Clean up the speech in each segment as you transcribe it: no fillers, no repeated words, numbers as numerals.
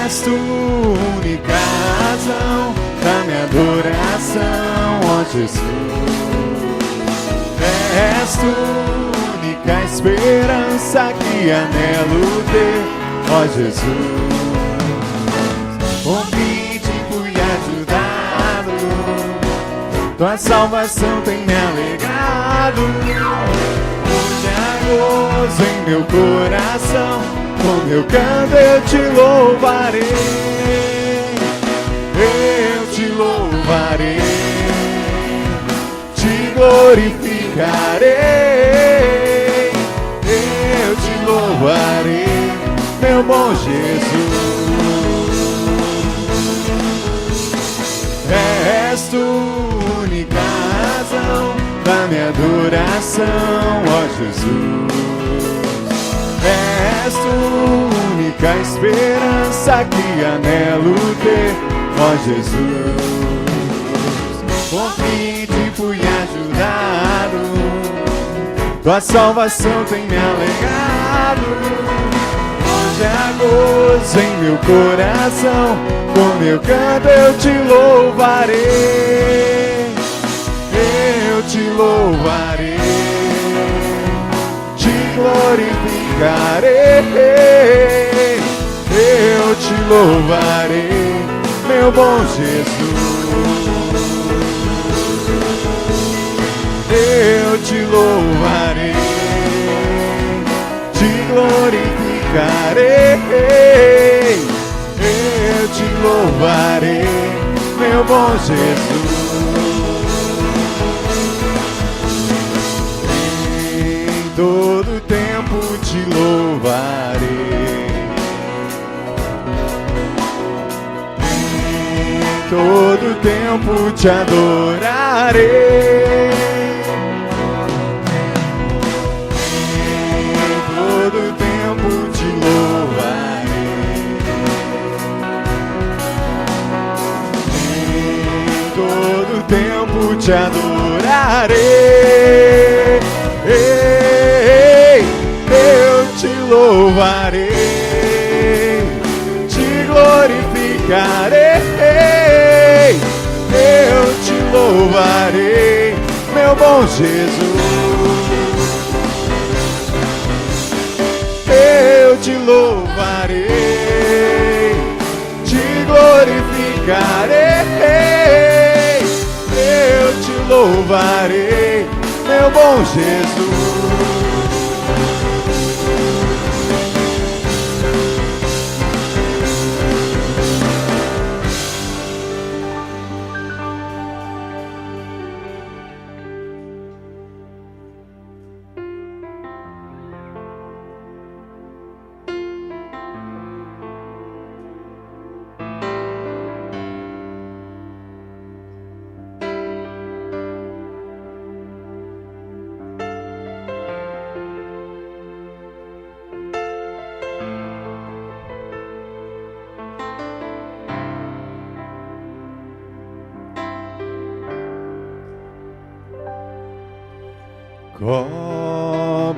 És tu única razão da minha adoração, ó Jesus. És tu única esperança que anelo ter, ó Jesus. Convite fui ajudado, tua salvação tem me alegrado. Hoje há gozo em meu coração, com meu canto eu te louvarei. Eu te louvarei, te glorificarei. Eu te louvarei, meu bom Jesus. És tu única razão da minha adoração, ó Jesus. És tu única esperança que anelo ter, ó Jesus. Convite fui ajudado, tua salvação tem me alegrado. Hoje há gozo em meu coração, com meu canto eu te louvarei. Eu te louvarei, te glorificarei. Eu te louvarei, meu bom Jesus. Eu te louvarei, te glorificarei. Eu te louvarei, meu bom Jesus. Em todo tempo te louvarei, em todo tempo te adorarei. Em todo tempo te louvarei, em todo tempo te adorarei. Eu te louvarei, te glorificarei. Eu te louvarei, meu bom Jesus. Eu te louvarei, te glorificarei. Eu te louvarei, meu bom Jesus.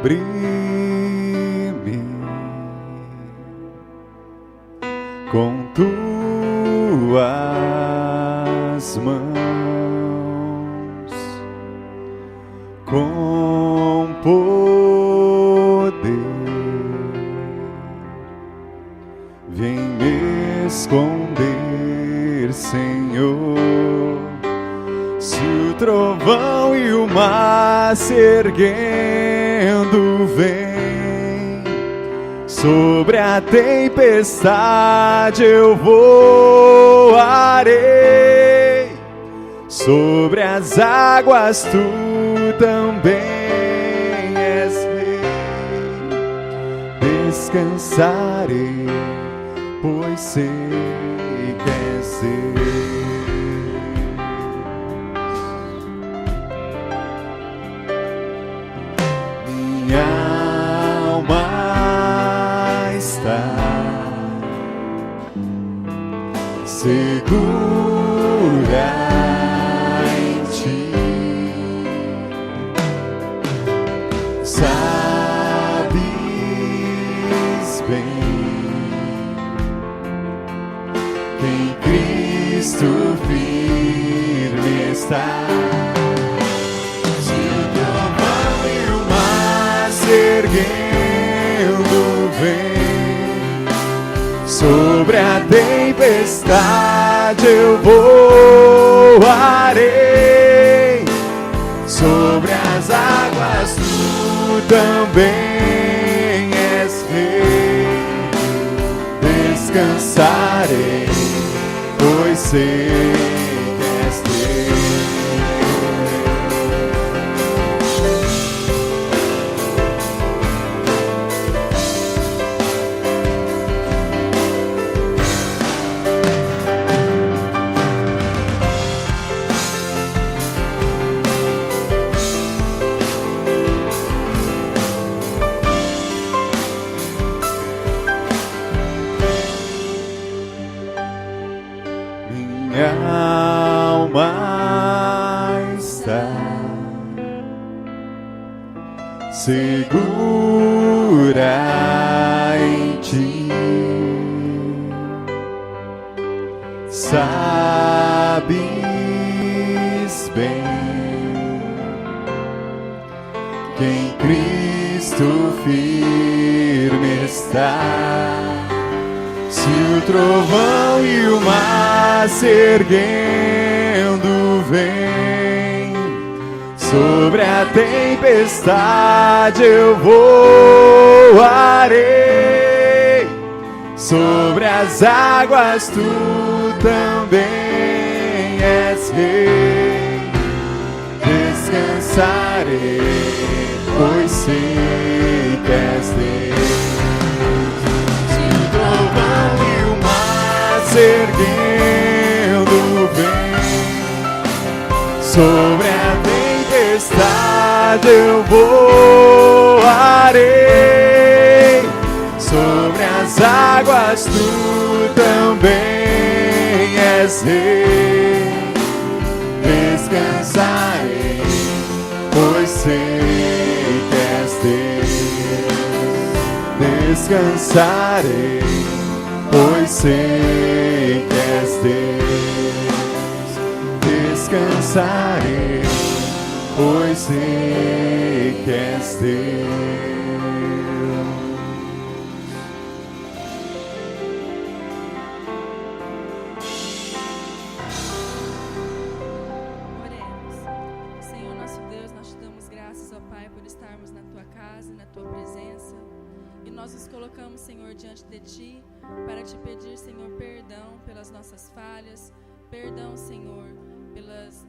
Cobre-me com tuas mãos, com poder, vem me esconder, Senhor. Se o trovão e o mar se erguendo vem, sobre a tempestade eu voarei. Sobre as águas tu também és rei. Descansarei, pois sei que és Deus. Minha alma está segura em ti, sabes bem Cristo firme está. Se o trovão e o mar se erguendo vem, sobre a tempestade eu voarei, sobre as águas tu também és rei. Descansarei, pois sei que és segura em ti, sabes bem que em Cristo firme está. Se o trovão e o mar se erguendo vem, sobre a tempestade eu voarei, sobre as águas tu também és rei. Descansarei, pois sei que és Deus. Se o trovão e o mar se erguendo vem, sobre a tempestade eu voarei, sobre as águas tu também és rei. Descansarei, pois sei que és Deus. Descansarei, pois sei que és Deus. Descansarei, pois sei que és Deus. Oremos. Senhor nosso Deus, nós te damos graças, ó Pai, por estarmos na tua casa e na tua presença. E nós nos colocamos, Senhor, diante de ti para te pedir, Senhor, perdão pelas nossas falhas. Perdão, Senhor,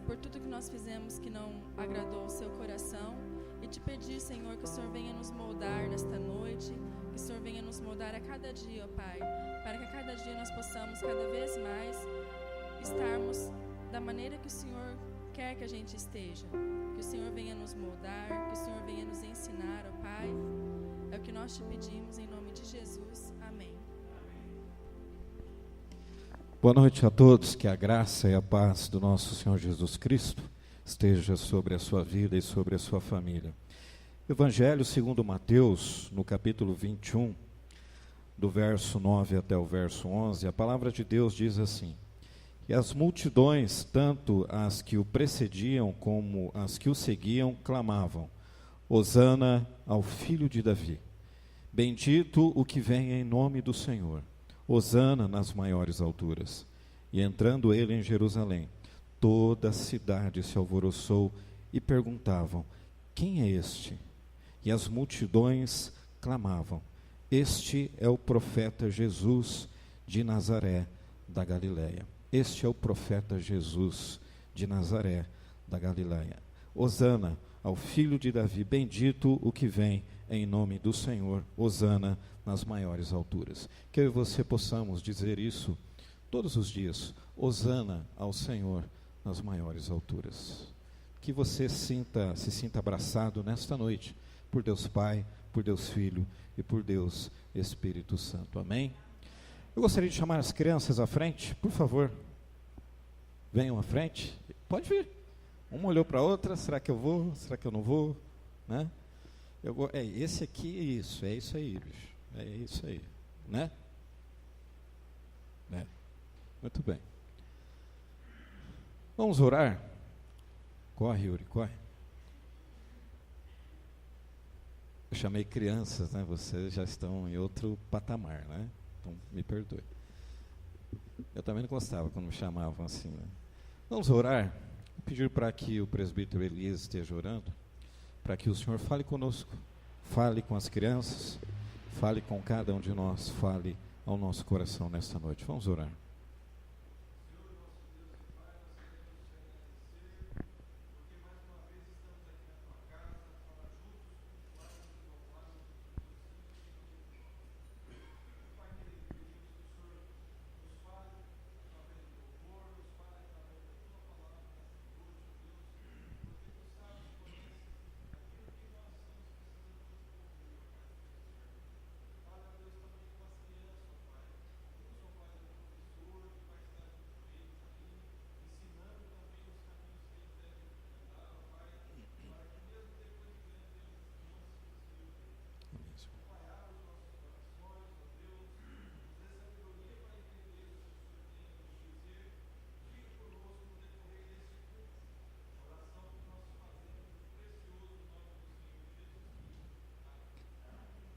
por tudo que nós fizemos que não agradou o seu coração, e te pedir, Senhor, que o Senhor venha nos moldar nesta noite, que o Senhor venha nos moldar a cada dia, ó Pai, para que a cada dia nós possamos cada vez mais estarmos da maneira que o Senhor quer que a gente esteja. Que o Senhor venha nos moldar, que o Senhor venha nos ensinar, ó Pai. É o que nós te pedimos em nome de Jesus. Amém. Boa noite a todos, que a graça e a paz do nosso Senhor Jesus Cristo esteja sobre a sua vida e sobre a sua família. Evangelho segundo Mateus, no capítulo 21, do verso 9 até o verso 11, a palavra de Deus diz assim: E as multidões, tanto as que o precediam como as que o seguiam, clamavam: Hosana ao Filho de Davi. Bendito o que vem em nome do Senhor. Hosana nas maiores alturas. E entrando ele em Jerusalém, toda a cidade se alvoroçou e perguntavam: Quem é este? E as multidões clamavam: Este é o profeta Jesus de Nazaré da Galileia. Este é o profeta Jesus de Nazaré da Galileia. Hosana ao Filho de Davi. Bendito o que vem em nome do Senhor. Hosana nas maiores alturas. Que eu e você possamos dizer isso todos os dias. Hosana ao Senhor nas maiores alturas. Que você se sinta abraçado nesta noite por Deus Pai, por Deus Filho e por Deus Espírito Santo. Amém? Eu gostaria de chamar as crianças à frente, por favor. Venham à frente. Pode vir. Uma olhou para a outra. Será que eu vou? Será que eu não vou? Né? Esse aqui é isso aí, bicho. É isso aí, né? Muito bem. Vamos orar? Corre, Yuri, corre. Eu chamei crianças, né? Vocês já estão em outro patamar, né? Então, me perdoe. Eu também não gostava quando me chamavam assim, né? Vamos orar? Vou pedir para que o presbítero Elias esteja orando, para que o Senhor fale conosco, fale com as crianças, fale com cada um de nós, fale ao nosso coração nesta noite. Vamos orar.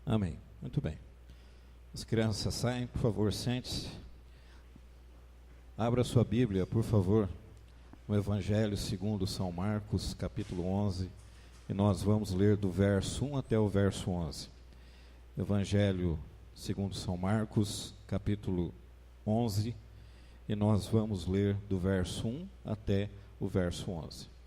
Amém. Muito bem. As crianças saem, por favor, sente-se. Abra sua Bíblia, por favor, no Evangelho segundo São Marcos, capítulo 11, e nós vamos ler do verso 1 até o verso 11. Evangelho segundo São Marcos, capítulo 11, e nós vamos ler do verso 1 até o verso 11.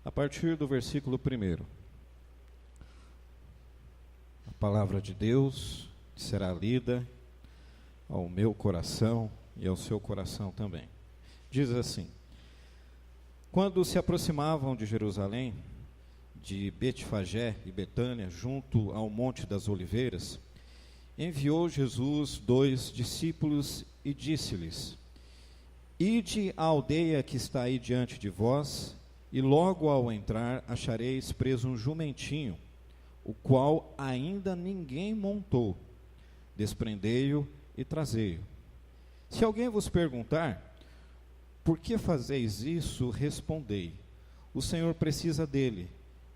A partir do versículo 1, a palavra de Deus será lida ao meu coração e ao seu coração também. Diz assim: quando se aproximavam de Jerusalém, de Betfagé e Betânia, junto ao Monte das Oliveiras, enviou Jesus 2 discípulos e disse-lhes: ide à aldeia que está aí diante de vós, e logo ao entrar achareis preso um jumentinho, o qual ainda ninguém montou. Desprendei-o e trazei-o. Se alguém vos perguntar, por que fazeis isso, respondei: o Senhor precisa dele,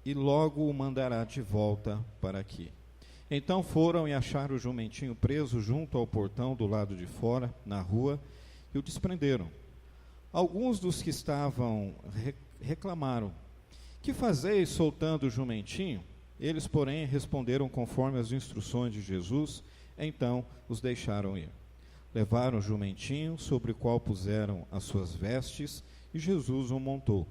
e logo o mandará de volta para aqui. Então foram e acharam o jumentinho preso junto ao portão do lado de fora, na rua, e o desprenderam. Alguns dos que estavam reclamaram: que fazeis soltando o jumentinho? Eles, porém, responderam conforme as instruções de Jesus. Então os deixaram ir. Levaram o jumentinho, sobre o qual puseram as suas vestes, e Jesus o montou.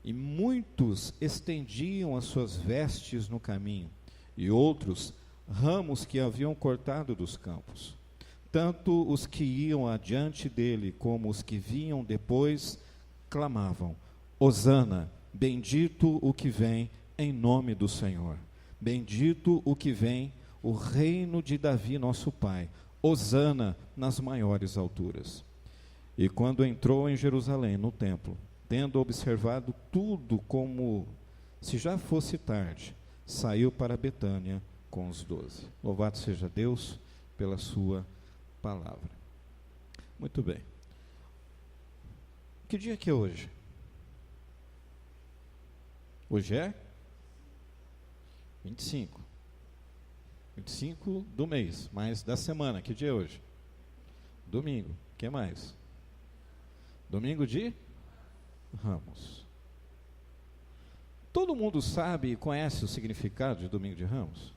E muitos estendiam as suas vestes no caminho, e outros ramos que haviam cortado dos campos. Tanto os que iam adiante dele como os que vinham depois clamavam: Hosana, bendito o que vem em nome do Senhor. Bendito o que vem, o reino de Davi, nosso pai. Hosana nas maiores alturas. E quando entrou em Jerusalém, no templo, tendo observado tudo como se já fosse tarde, saiu para Betânia com os 12. Louvado seja Deus pela sua palavra. Muito bem. Que dia que é hoje? Hoje é 25. 25 do mês, mas da semana. Que dia é hoje? Domingo. O que mais? Domingo de Ramos. Todo mundo sabe e conhece o significado de Domingo de Ramos?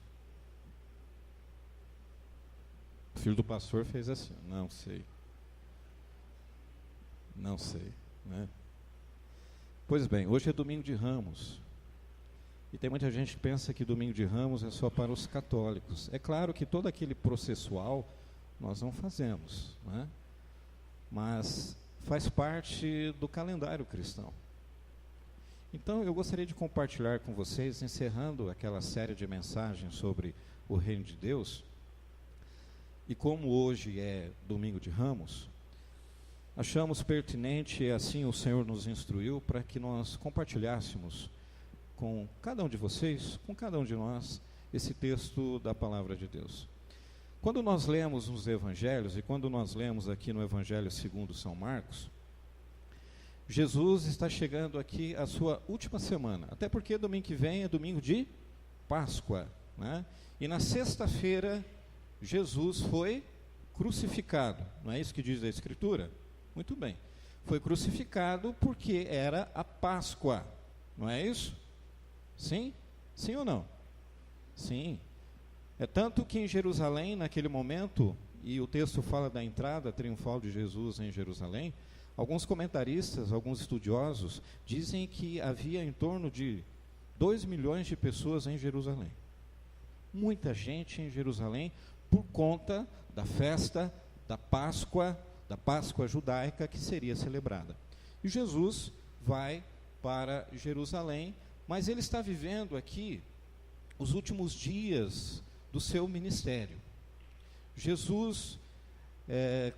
O filho do pastor fez assim: não sei. Não sei, né? Pois bem, hoje é Domingo de Ramos. E tem muita gente que pensa que Domingo de Ramos é só para os católicos. É claro que todo aquele processual nós não fazemos, né? Mas faz parte do calendário cristão. Então eu gostaria de compartilhar com vocês, encerrando aquela série de mensagens sobre o reino de Deus, e como hoje é domingo de Ramos, achamos pertinente, e assim o Senhor nos instruiu, para que nós compartilhássemos com cada um de vocês, com cada um de nós, esse texto da palavra de Deus. Quando nós lemos nos evangelhos, e quando nós lemos aqui no Evangelho segundo São Marcos, Jesus está chegando aqui a sua última semana, até porque domingo que vem é domingo de Páscoa, né? E na sexta-feira Jesus foi crucificado, não é isso que diz a Escritura? Muito bem, foi crucificado porque era a Páscoa, não é isso? Sim? Sim ou não? Sim. É tanto que em Jerusalém, naquele momento, e o texto fala da entrada triunfal de Jesus em Jerusalém, alguns comentaristas, alguns estudiosos, dizem que havia em torno de 2 milhões de pessoas em Jerusalém. Muita gente em Jerusalém, por conta da festa da Páscoa judaica que seria celebrada. E Jesus vai para Jerusalém, mas ele está vivendo aqui os últimos dias do seu ministério. Jesus,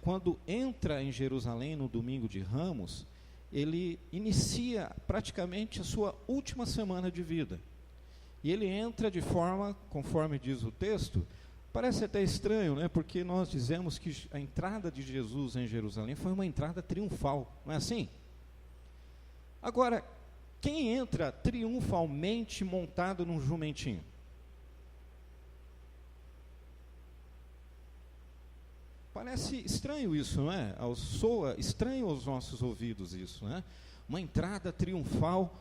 quando entra em Jerusalém no domingo de Ramos, ele inicia praticamente a sua última semana de vida. E ele entra de forma, conforme diz o texto, parece até estranho, né? Porque nós dizemos que a entrada de Jesus em Jerusalém foi uma entrada triunfal, não é assim? Agora, quem entra triunfalmente montado num jumentinho? Parece estranho isso, não é? Soa estranho aos nossos ouvidos isso, né? Uma entrada triunfal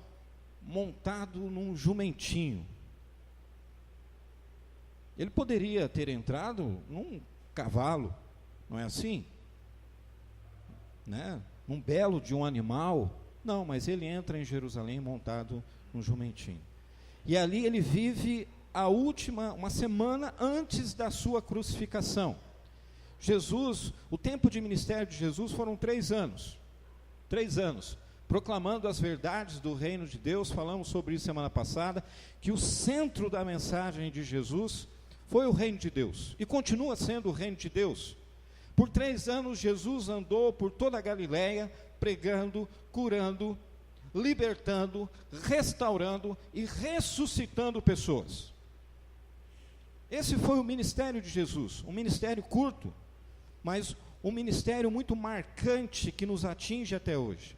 montado num jumentinho. Ele poderia ter entrado num cavalo, não é assim? Né? Num belo de um animal. Não, mas ele entra em Jerusalém montado num jumentinho. E ali ele vive uma semana antes da sua crucificação. Jesus, o tempo de ministério de Jesus foram 3 anos. 3 anos. Proclamando as verdades do reino de Deus. Falamos sobre isso semana passada, que o centro da mensagem de Jesus foi o reino de Deus. E continua sendo o reino de Deus. Por 3 anos Jesus andou por toda a Galileia, pregando, curando, libertando, restaurando e ressuscitando pessoas. Esse foi o ministério de Jesus, um ministério curto, mas um ministério muito marcante que nos atinge até hoje.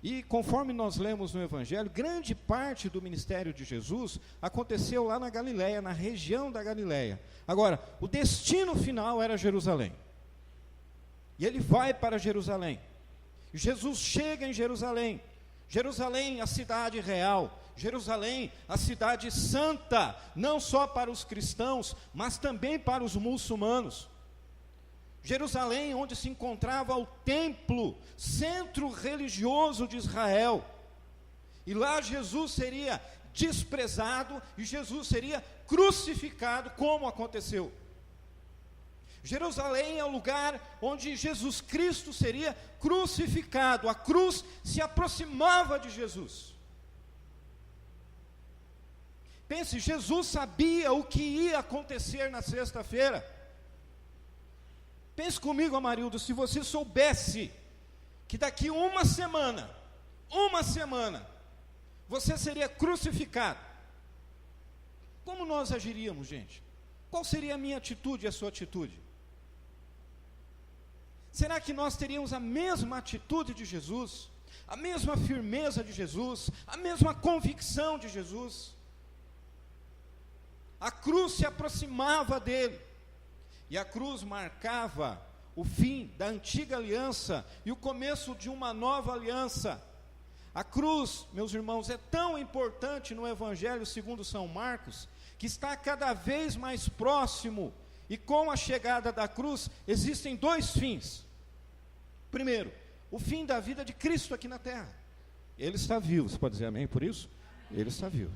E conforme nós lemos no Evangelho, grande parte do ministério de Jesus aconteceu lá na Galileia, na região da Galileia. Agora, o destino final era Jerusalém. E ele vai para Jerusalém. Jesus chega em Jerusalém. Jerusalém, a cidade real. Jerusalém, a cidade santa, não só para os cristãos, mas também para os muçulmanos. Jerusalém, onde se encontrava o templo, centro religioso de Israel. E lá Jesus seria desprezado e Jesus seria crucificado, como aconteceu. Jerusalém é o lugar onde Jesus Cristo seria crucificado. A cruz se aproximava de Jesus. Pense, Jesus sabia o que ia acontecer na sexta-feira. Pense comigo, Amarildo, se você soubesse que daqui uma semana, você seria crucificado, como nós agiríamos, gente? Qual seria a minha atitude e a sua atitude? Será que nós teríamos a mesma atitude de Jesus, a mesma firmeza de Jesus, a mesma convicção de Jesus? A cruz se aproximava dele, e a cruz marcava o fim da antiga aliança e o começo de uma nova aliança. A cruz, meus irmãos, é tão importante no Evangelho segundo São Marcos, que está cada vez mais próximo, e com a chegada da cruz, existem 2 fins. Primeiro, o fim da vida de Cristo aqui na terra. Ele está vivo, você pode dizer amém por isso? Ele está vivo.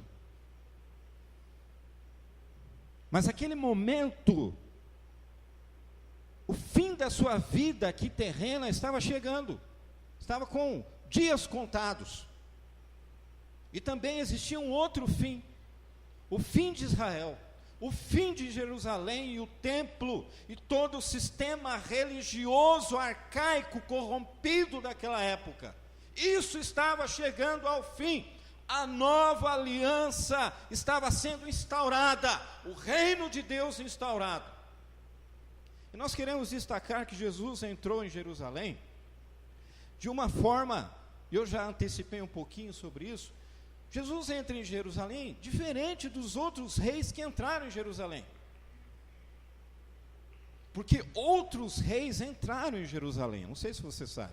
Mas aquele momento, o fim da sua vida aqui terrena estava chegando, estava com dias contados. E também existia um outro fim, o fim de Israel, o fim de Jerusalém e o templo e todo o sistema religioso arcaico corrompido daquela época. Isso estava chegando ao fim. A nova aliança estava sendo instaurada, o reino de Deus instaurado. E nós queremos destacar que Jesus entrou em Jerusalém de uma forma, eu já antecipei um pouquinho sobre isso. Jesus entra em Jerusalém diferente dos outros reis que entraram em Jerusalém. Porque outros reis entraram em Jerusalém, não sei se você sabe.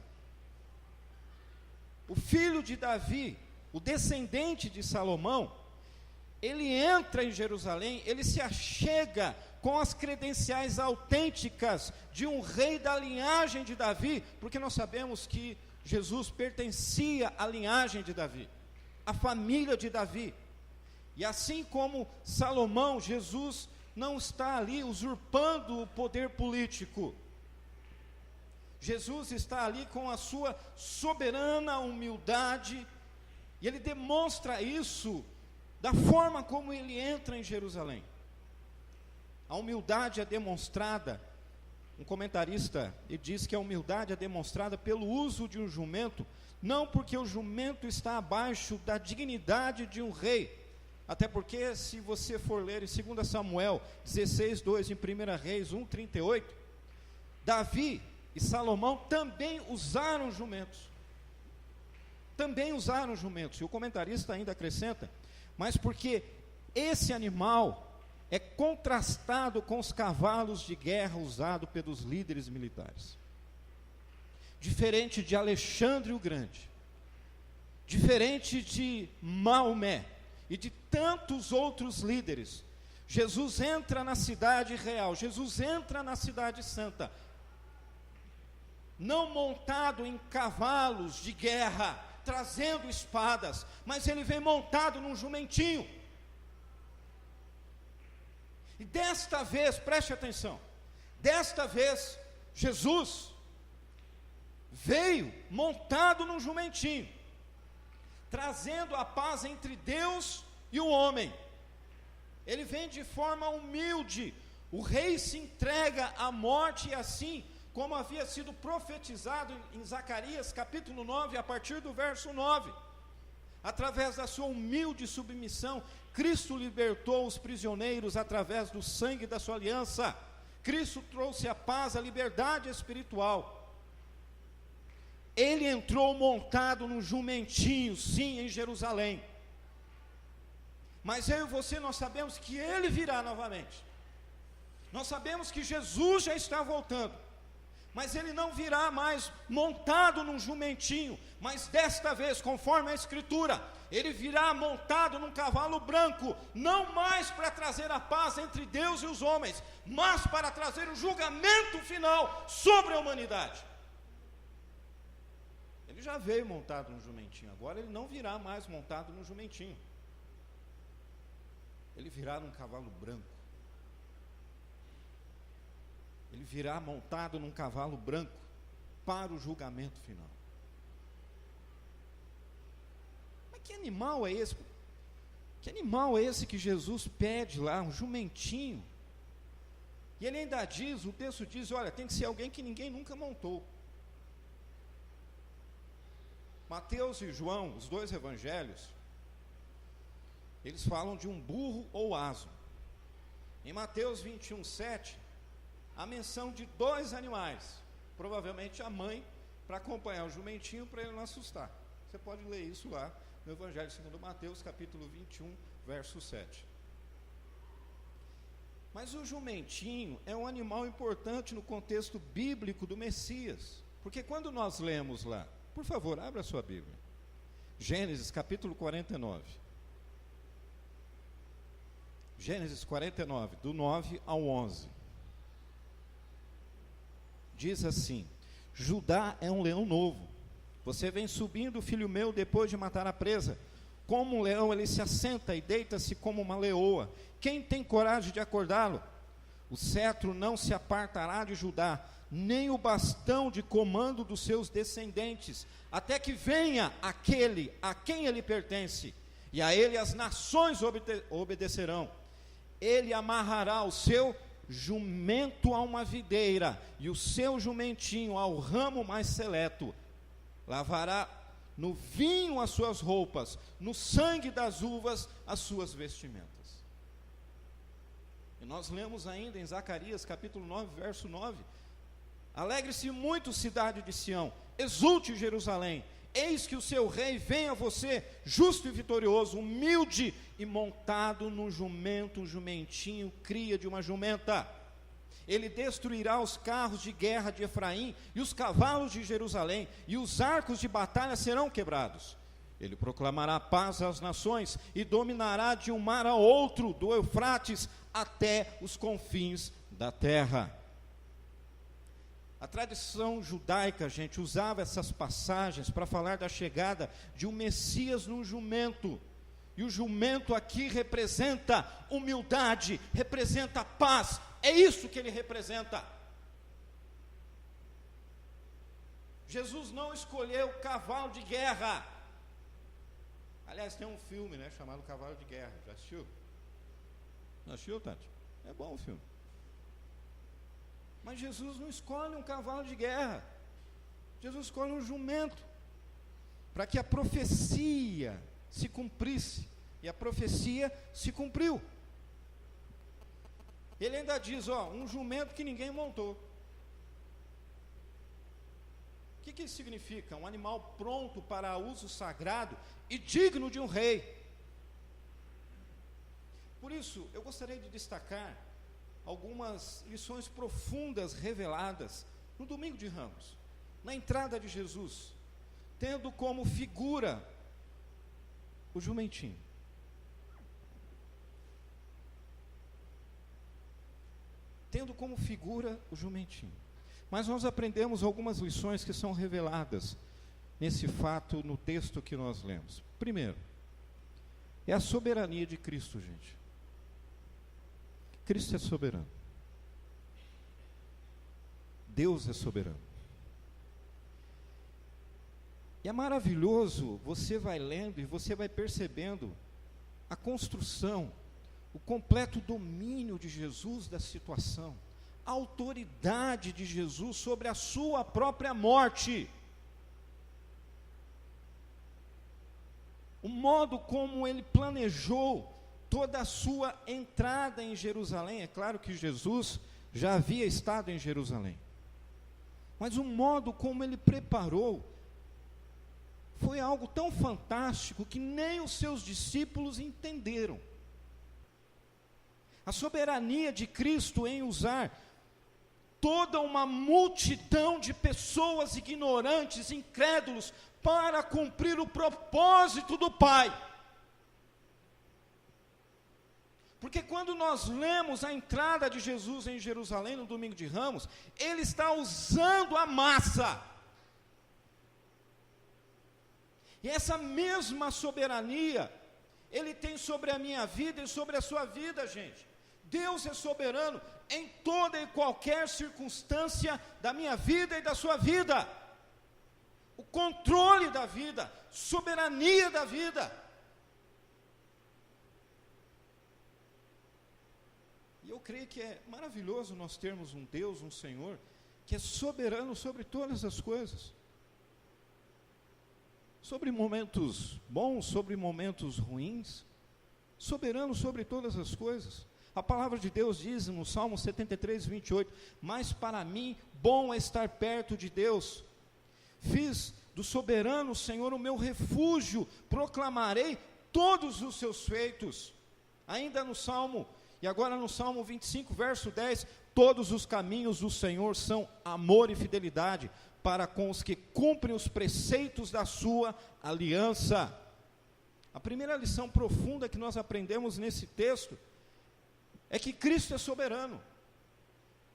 O filho de Davi, o descendente de Salomão, ele entra em Jerusalém, ele se achega com as credenciais autênticas de um rei da linhagem de Davi, porque nós sabemos que Jesus pertencia à linhagem de Davi, à família de Davi. E assim como Salomão, Jesus não está ali usurpando o poder político. Jesus está ali com a sua soberana humildade, e ele demonstra isso da forma como ele entra em Jerusalém. A humildade é demonstrada, um comentarista ele diz que a humildade é demonstrada pelo uso de um jumento, não porque o jumento está abaixo da dignidade de um rei, até porque se você for ler em 2 Samuel 16:2, em 1 Reis 1:38, Davi e Salomão também usaram jumentos. E o comentarista ainda acrescenta, mas porque esse animal é contrastado com os cavalos de guerra usados pelos líderes militares. Diferente de Alexandre o Grande, diferente de Maomé e de tantos outros líderes, Jesus entra na cidade real, Jesus entra na cidade santa, não montado em cavalos de guerra, trazendo espadas, mas ele vem montado num jumentinho. E desta vez, preste atenção, desta vez, Jesus veio montado num jumentinho, trazendo a paz entre Deus e o homem. Ele vem de forma humilde, o rei se entrega à morte, e assim como havia sido profetizado em Zacarias capítulo 9, a partir do verso 9, através da sua humilde submissão, Cristo libertou os prisioneiros através do sangue da sua aliança. Cristo trouxe a paz, a liberdade espiritual. Ele entrou montado num jumentinho, sim, em Jerusalém. Mas eu e você, nós sabemos que ele virá novamente. Nós sabemos que Jesus já está voltando. Mas ele não virá mais montado num jumentinho, mas desta vez, conforme a Escritura, ele virá montado num cavalo branco, não mais para trazer a paz entre Deus e os homens, mas para trazer o julgamento final sobre a humanidade. Ele já veio montado num jumentinho, agora ele não virá mais montado num jumentinho, ele virá num cavalo branco. Ele virá montado num cavalo branco para o julgamento final. Mas que animal é esse? Que animal é esse que Jesus pede lá? Um jumentinho. E ele ainda diz, o texto diz, olha, tem que ser alguém que ninguém nunca montou. Mateus e João, os dois evangelhos, eles falam de um burro ou asno. Em Mateus 21:7, a menção de dois animais, provavelmente a mãe, para acompanhar o jumentinho, para ele não assustar. Você pode ler isso lá no Evangelho segundo Mateus, capítulo 21, verso 7. Mas o jumentinho é um animal importante no contexto bíblico do Messias, porque quando nós lemos lá, por favor, abra a sua Bíblia, Gênesis capítulo 49, Gênesis 49, do 9 ao 11, diz assim: Judá é um leão novo, você vem subindo, filho meu, depois de matar a presa. Como um leão ele se assenta e deita-se como uma leoa. Quem tem coragem de acordá-lo? O cetro não se apartará de Judá, nem o bastão de comando dos seus descendentes, até que venha aquele a quem ele pertence, e a ele as nações obedecerão. ele amarrará o seu jumento a uma videira, e o seu jumentinho ao ramo mais seleto. Lavará no vinho as suas roupas, no sangue das uvas as suas vestimentas. E nós lemos ainda em Zacarias capítulo 9, verso 9: alegre-se muito, cidade de Sião, exulte Jerusalém, eis que o seu rei vem a você, justo e vitorioso, humilde e montado num jumento, um jumentinho, cria de uma jumenta. Ele destruirá os carros de guerra de Efraim e os cavalos de Jerusalém, e os arcos de batalha serão quebrados. Ele proclamará paz às nações e dominará de um mar a outro, do Eufrates até os confins da terra. A tradição judaica, gente, usava essas passagens para falar da chegada de um Messias num jumento. E o jumento aqui representa humildade, representa paz. É isso que ele representa. Jesus não escolheu cavalo de guerra. Aliás, tem um filme, né, chamado Cavalo de Guerra. Já assistiu? Não assistiu, Tati? É bom o filme. Mas Jesus não escolhe um cavalo de guerra. Jesus escolhe um jumento, para que a profecia se cumprisse. E a profecia se cumpriu. Ele ainda diz, um jumento que ninguém montou. O que isso significa? Um animal pronto para uso sagrado e digno de um rei. Por isso, eu gostaria de destacar algumas lições profundas reveladas no domingo de Ramos, na entrada de Jesus, tendo como figura o jumentinho. Tendo como figura o jumentinho. Mas nós aprendemos algumas lições que são reveladas nesse fato, no texto que nós lemos. Primeiro, é a soberania de Cristo, gente. Cristo é soberano. Deus é soberano. E é maravilhoso, você vai lendo e você vai percebendo a construção, o completo domínio de Jesus da situação, a autoridade de Jesus sobre a sua própria morte, o modo como ele planejou toda a sua entrada em Jerusalém. É claro que Jesus já havia estado em Jerusalém, mas o modo como ele preparou foi algo tão fantástico que nem os seus discípulos entenderam. A soberania de Cristo em usar toda uma multidão de pessoas ignorantes, incrédulos, para cumprir o propósito do Pai. Porque quando nós lemos a entrada de Jesus em Jerusalém no domingo de Ramos, ele está usando a massa. E essa mesma soberania ele tem sobre a minha vida e sobre a sua vida, gente. Deus é soberano em toda e qualquer circunstância da minha vida e da sua vida. O controle da vida, soberania da vida. E eu creio que é maravilhoso nós termos um Deus, um Senhor, que é soberano sobre todas as coisas. Sobre momentos bons, sobre momentos ruins, soberano sobre todas as coisas. A palavra de Deus diz no Salmo 73, 28, mas para mim bom é estar perto de Deus. Fiz do soberano Senhor o meu refúgio, proclamarei todos os seus feitos. Ainda no Salmo, e agora no Salmo 25, verso 10, todos os caminhos do Senhor são amor e fidelidade para com os que cumprem os preceitos da sua aliança. A primeira lição profunda que nós aprendemos nesse texto é que Cristo é soberano.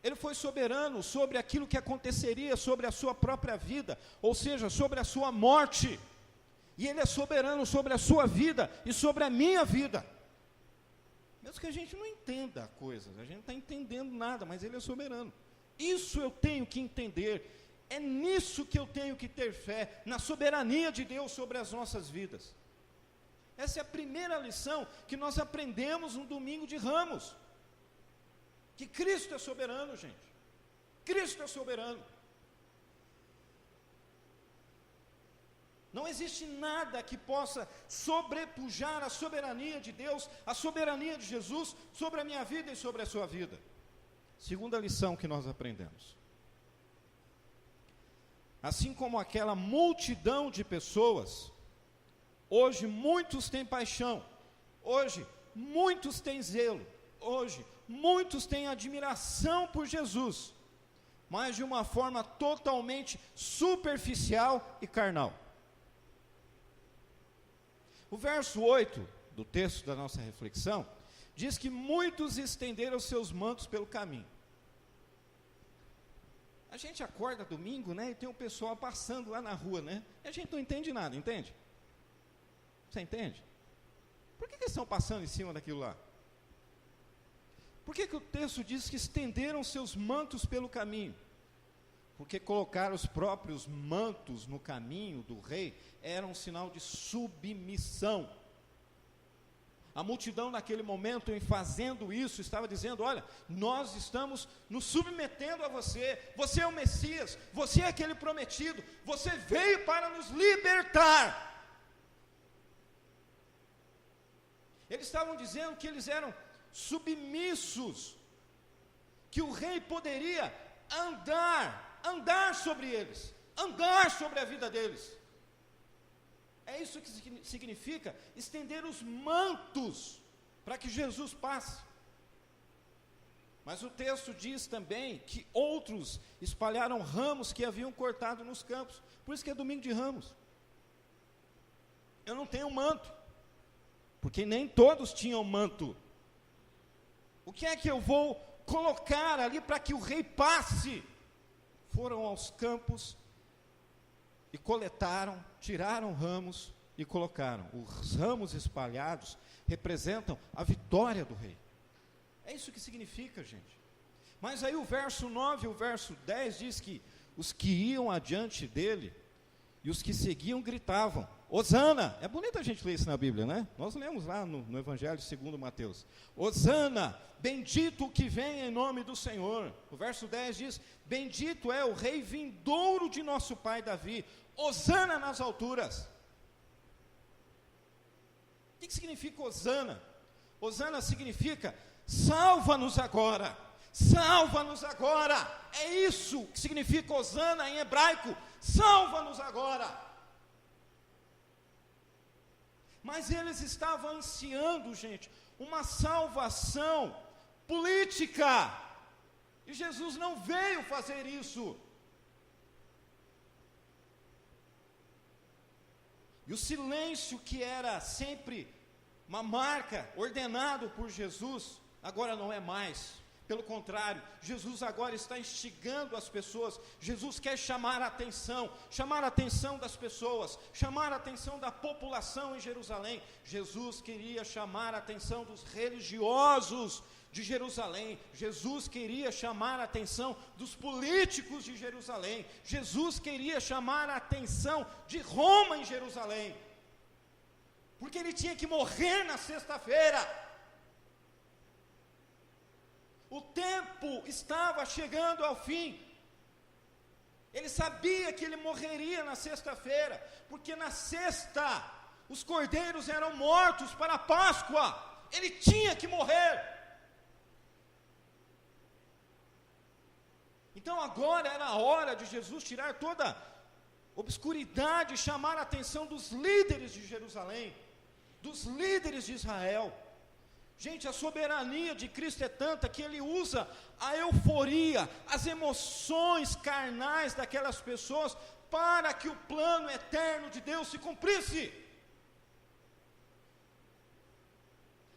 Ele foi soberano sobre aquilo que aconteceria sobre a sua própria vida, ou seja, sobre a sua morte. E Ele é soberano sobre a sua vida e sobre a minha vida. Mesmo que a gente não entenda a coisa, a gente não está entendendo nada, mas Ele é soberano. Isso eu tenho que entender. É nisso que eu tenho que ter fé, na soberania de Deus sobre as nossas vidas. Essa é a primeira lição que nós aprendemos no domingo de Ramos. Que Cristo é soberano, gente. Cristo é soberano. Não existe nada que possa sobrepujar a soberania de Deus, a soberania de Jesus sobre a minha vida e sobre a sua vida. Segunda lição que nós aprendemos. Assim como aquela multidão de pessoas, hoje muitos têm paixão, hoje muitos têm zelo, hoje muitos têm admiração por Jesus, mas de uma forma totalmente superficial e carnal. O verso 8 do texto da nossa reflexão diz que muitos estenderam seus mantos pelo caminho. A gente acorda domingo, né, e tem um pessoal passando lá na rua, né, e a gente não entende nada, entende? Você entende? Por que eles estão passando em cima daquilo lá? Por que o texto diz que estenderam seus mantos pelo caminho? Porque colocar os próprios mantos no caminho do rei era um sinal de submissão. A multidão naquele momento, em fazendo isso, estava dizendo: olha, nós estamos nos submetendo a você, você é o Messias, você é aquele prometido, você veio para nos libertar. Eles estavam dizendo que eles eram submissos, que o rei poderia andar sobre eles, andar sobre a vida deles. É isso que significa estender os mantos para que Jesus passe. Mas o texto diz também que outros espalharam ramos que haviam cortado nos campos. Por isso que é domingo de Ramos. Eu não tenho manto, porque nem todos tinham manto. O que é que eu vou colocar ali para que o rei passe? Foram aos campos e coletaram, tiraram ramos e colocaram. Os ramos espalhados representam a vitória do rei. É isso que significa, gente. Mas aí o verso 9 e o verso 10 diz que os que iam adiante dele e os que seguiam gritavam: Hosana! É bonito a gente ler isso na Bíblia, né? Nós lemos lá no Evangelho segundo Mateus. Hosana! Bendito o que vem em nome do Senhor. O verso 10 diz: bendito é o rei vindouro de nosso pai Davi. Hosana nas alturas. O que significa Hosana? Hosana significa: salva-nos agora, salva-nos agora. É isso que significa Hosana em hebraico: salva-nos agora. Mas eles estavam ansiando, gente, uma salvação política, e Jesus não veio fazer isso. E o silêncio que era sempre uma marca ordenado por Jesus, agora não é mais. Pelo contrário, Jesus agora está instigando as pessoas. Jesus quer chamar a atenção das pessoas, chamar a atenção da população em Jerusalém. Jesus queria chamar a atenção dos religiosos de Jerusalém. Jesus queria chamar a atenção dos políticos de Jerusalém. Jesus queria chamar a atenção de Roma em Jerusalém, porque ele tinha que morrer na sexta-feira. O tempo estava chegando ao fim. Ele sabia que ele morreria na sexta-feira, porque na sexta os cordeiros eram mortos para a Páscoa. Ele tinha que morrer. Então agora era a hora de Jesus tirar toda a obscuridade e chamar a atenção dos líderes de Jerusalém, dos líderes de Israel. Gente, a soberania de Cristo é tanta que ele usa a euforia, as emoções carnais daquelas pessoas para que o plano eterno de Deus se cumprisse.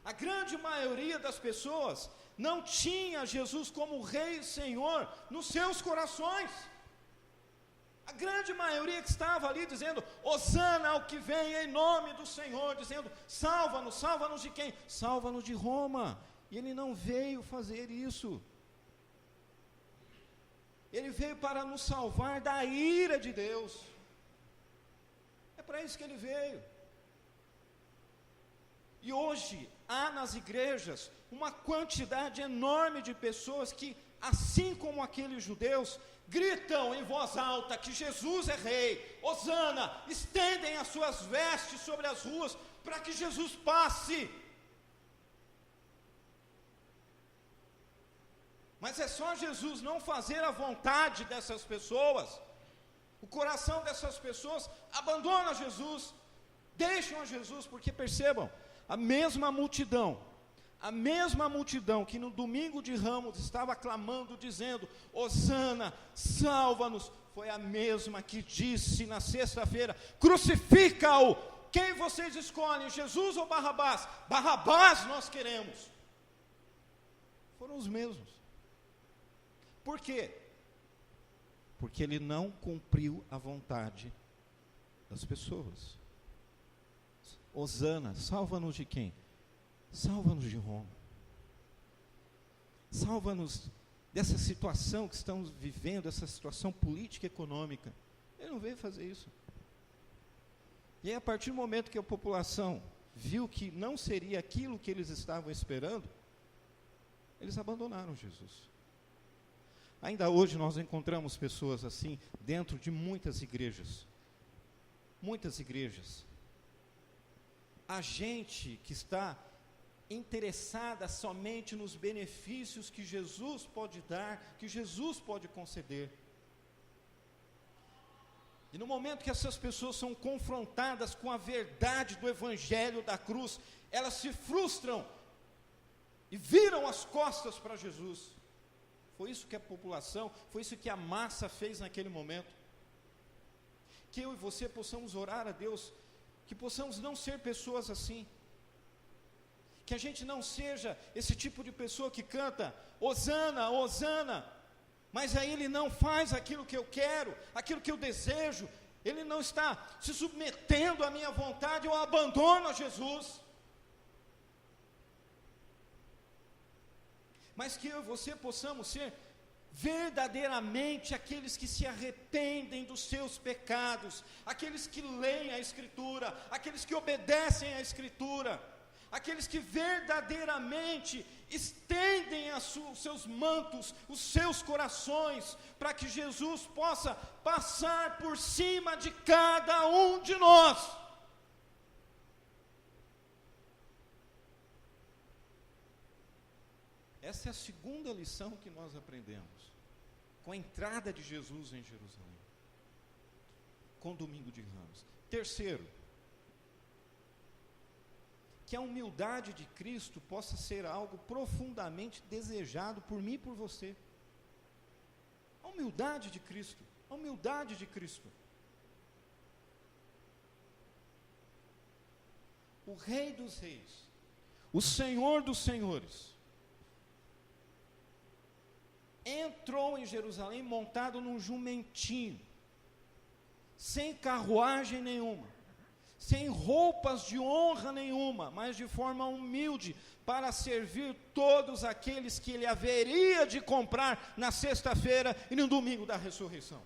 A grande maioria das pessoas não tinha Jesus como Rei e Senhor nos seus corações. A grande maioria que estava ali dizendo: Hosana ao que vem em nome do Senhor, dizendo: salva-nos, salva-nos de quem? Salva-nos de Roma. E ele não veio fazer isso. Ele veio para nos salvar da ira de Deus. É para isso que ele veio. E hoje há nas igrejas uma quantidade enorme de pessoas que, assim como aqueles judeus, gritam em voz alta que Jesus é rei, hosana, estendem as suas vestes sobre as ruas para que Jesus passe. Mas é só Jesus não fazer a vontade dessas pessoas, o coração dessas pessoas abandona Jesus, deixam a Jesus, porque percebam, a mesma multidão que no domingo de Ramos estava clamando, dizendo, hosana, salva-nos, foi a mesma que disse na sexta-feira, crucifica-o, quem vocês escolhem, Jesus ou Barrabás? Barrabás nós queremos. Foram os mesmos. Por quê? Porque ele não cumpriu a vontade das pessoas. Hosana, salva-nos de quem? Salva-nos de Roma. Salva-nos dessa situação que estamos vivendo, essa situação política e econômica. Ele não veio fazer isso. E aí, a partir do momento que a população viu que não seria aquilo que eles estavam esperando, eles abandonaram Jesus. Ainda hoje nós encontramos pessoas assim dentro de muitas igrejas. Muitas igrejas. A gente que está interessada somente nos benefícios que Jesus pode dar, que Jesus pode conceder. E no momento que essas pessoas são confrontadas com a verdade do Evangelho da cruz, elas se frustram e viram as costas para Jesus. Foi isso que a população, foi isso que a massa fez naquele momento. Que eu e você possamos orar a Deus, que possamos não ser pessoas assim. Que a gente não seja esse tipo de pessoa que canta, hosana, hosana, mas aí ele não faz aquilo que eu quero, aquilo que eu desejo, ele não está se submetendo à minha vontade, eu abandono a Jesus. Mas que eu e você possamos ser verdadeiramente aqueles que se arrependem dos seus pecados, aqueles que leem a Escritura, aqueles que obedecem à Escritura, aqueles que verdadeiramente estendem os seus mantos, os seus corações, para que Jesus possa passar por cima de cada um de nós. Essa é a segunda lição que nós aprendemos, com a entrada de Jesus em Jerusalém, com o domingo de Ramos. Terceiro, que a humildade de Cristo possa ser algo profundamente desejado por mim e por você. A humildade de Cristo, a humildade de Cristo. O Rei dos Reis, o Senhor dos Senhores, entrou em Jerusalém montado num jumentinho, sem carruagem nenhuma, sem roupas de honra nenhuma, mas de forma humilde, para servir todos aqueles que ele haveria de comprar na sexta-feira e no domingo da ressurreição.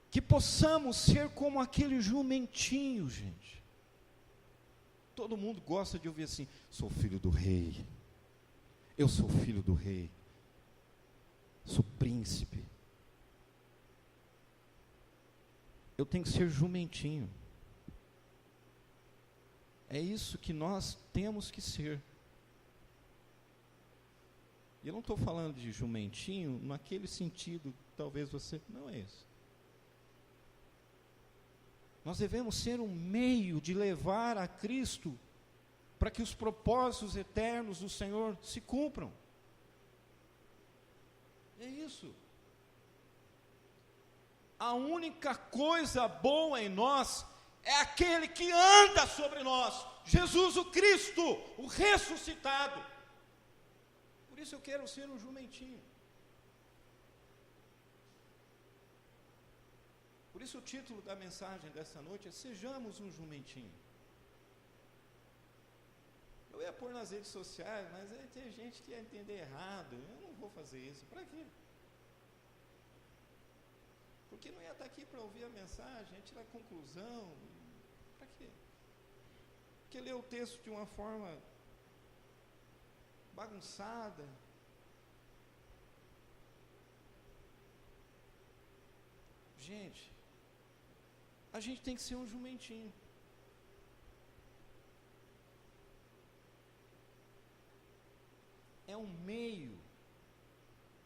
Que possamos ser como aquele jumentinho, gente. Todo mundo gosta de ouvir assim, sou filho do rei, eu sou filho do rei, sou príncipe. Eu tenho que ser jumentinho. É isso que nós temos que ser. E eu não estou falando de jumentinho naquele sentido, talvez você, não é isso. Nós devemos ser um meio de levar a Cristo para que os propósitos eternos do Senhor se cumpram. É isso. A única coisa boa em nós é aquele que anda sobre nós, Jesus o Cristo, o ressuscitado. Por isso eu quero ser um jumentinho. Por isso o título da mensagem dessa noite é Sejamos um Jumentinho. Eu ia pôr nas redes sociais, mas aí tem gente que ia entender errado. Eu não vou fazer isso. Para quê? porque não ia estar aqui para ouvir a mensagem, tirar a conclusão. Para quê? Porque ler o texto de uma forma bagunçada. Gente, a gente tem que ser um jumentinho. É um meio,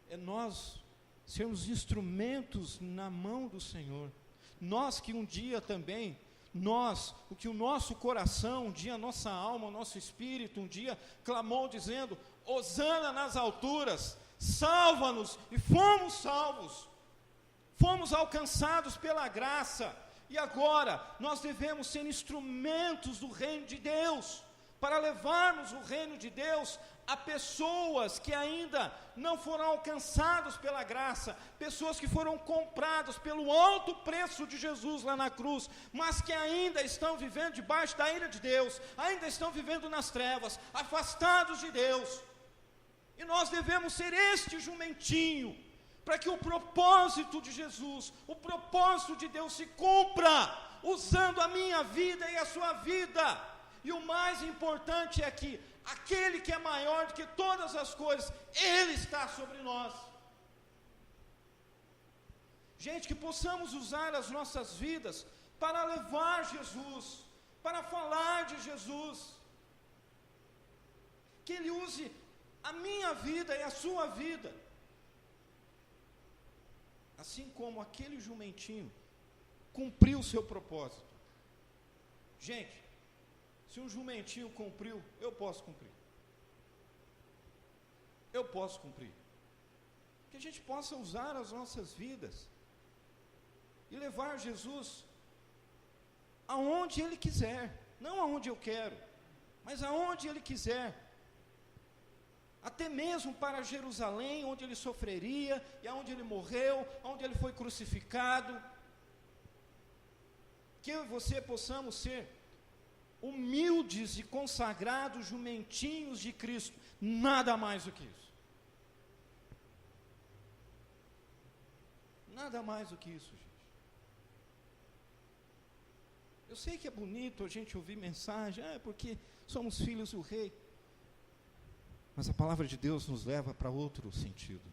é nós sermos instrumentos na mão do Senhor. Nós que um dia também, o que o nosso coração, um dia a nossa alma, o nosso espírito, um dia clamou dizendo: Hosana nas alturas, salva-nos, e fomos salvos, fomos alcançados pela graça, e agora nós devemos ser instrumentos do reino de Deus, para levarmos o reino de Deus a pessoas que ainda não foram alcançados pela graça, pessoas que foram compradas pelo alto preço de Jesus lá na cruz, mas que ainda estão vivendo debaixo da ira de Deus, ainda estão vivendo nas trevas, afastados de Deus. E nós devemos ser este jumentinho, para que o propósito de Jesus, o propósito de Deus se cumpra, usando a minha vida e a sua vida. E o mais importante é que aquele que é maior do que todas as coisas, Ele está sobre nós. Gente, que possamos usar as nossas vidas para levar Jesus, para falar de Jesus. Que Ele use a minha vida e a sua vida. Assim como aquele jumentinho cumpriu o seu propósito. Gente, se um jumentinho cumpriu, eu posso cumprir. Eu posso cumprir. Que a gente possa usar as nossas vidas e levar Jesus aonde Ele quiser, não aonde eu quero, mas aonde Ele quiser. Até mesmo para Jerusalém, onde Ele sofreria, e aonde Ele morreu, onde Ele foi crucificado. Que eu e você possamos ser humildes e consagrados jumentinhos de Cristo, nada mais do que isso. Nada mais do que isso, gente. Eu sei que é bonito a gente ouvir mensagem, porque somos filhos do rei, mas a palavra de Deus nos leva para outro sentido.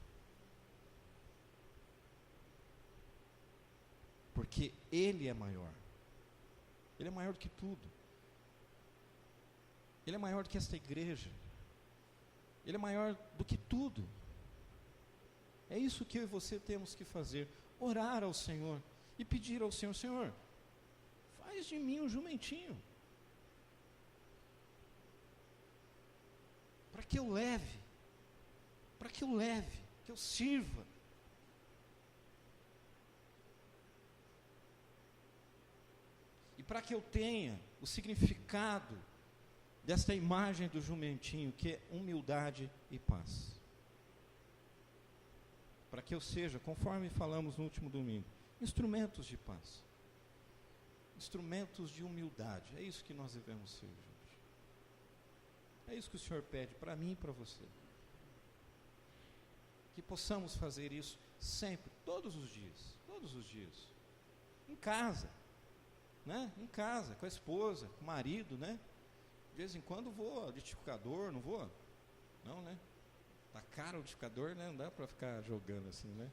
Porque Ele é maior. Ele é maior do que tudo. Ele é maior do que esta igreja. Ele é maior do que tudo. É isso que eu e você temos que fazer. Orar ao Senhor e pedir ao Senhor: Senhor, faz de mim um jumentinho, para que eu leve, que eu sirva. E para que eu tenha o significado desta imagem do jumentinho, que é humildade e paz. Para que eu seja, conforme falamos no último domingo, instrumentos de paz, instrumentos de humildade. É isso que nós devemos ser, gente. É isso que o Senhor pede para mim e para você. Que possamos fazer isso sempre, todos os dias. Em casa, né? Em casa, com a esposa, com o marido, né? De vez em quando vou ao liquidificador, não vou? Não, né? Tá caro o liquidificador, né? Não dá para ficar jogando assim, né?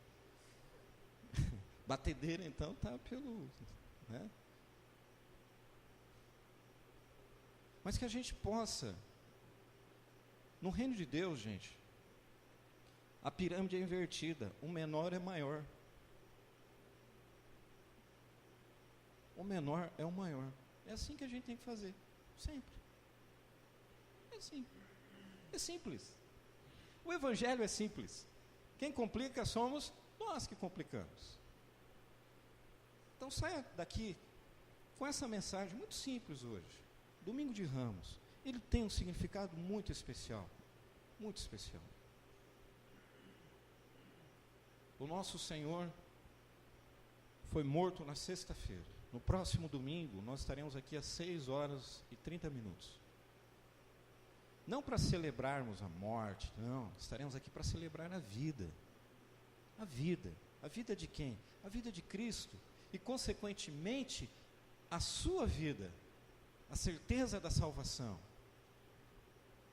Batedeira, então, tá pelo... né? Mas que a gente possa, no reino de Deus, gente, a pirâmide é invertida, o menor é maior. O menor é o maior. É assim que a gente tem que fazer, sempre. É assim, é simples. O Evangelho é simples. Quem complica somos nós que complicamos. Então saia daqui com essa mensagem muito simples hoje. Domingo de Ramos, ele tem um significado muito especial. Muito especial. O nosso Senhor foi morto na sexta-feira. No próximo domingo, nós estaremos aqui às 6h30. Não para celebrarmos a morte, não. Estaremos aqui para celebrar a vida. A vida. A vida de quem? A vida de Cristo. E, consequentemente, a sua vida, a certeza da salvação,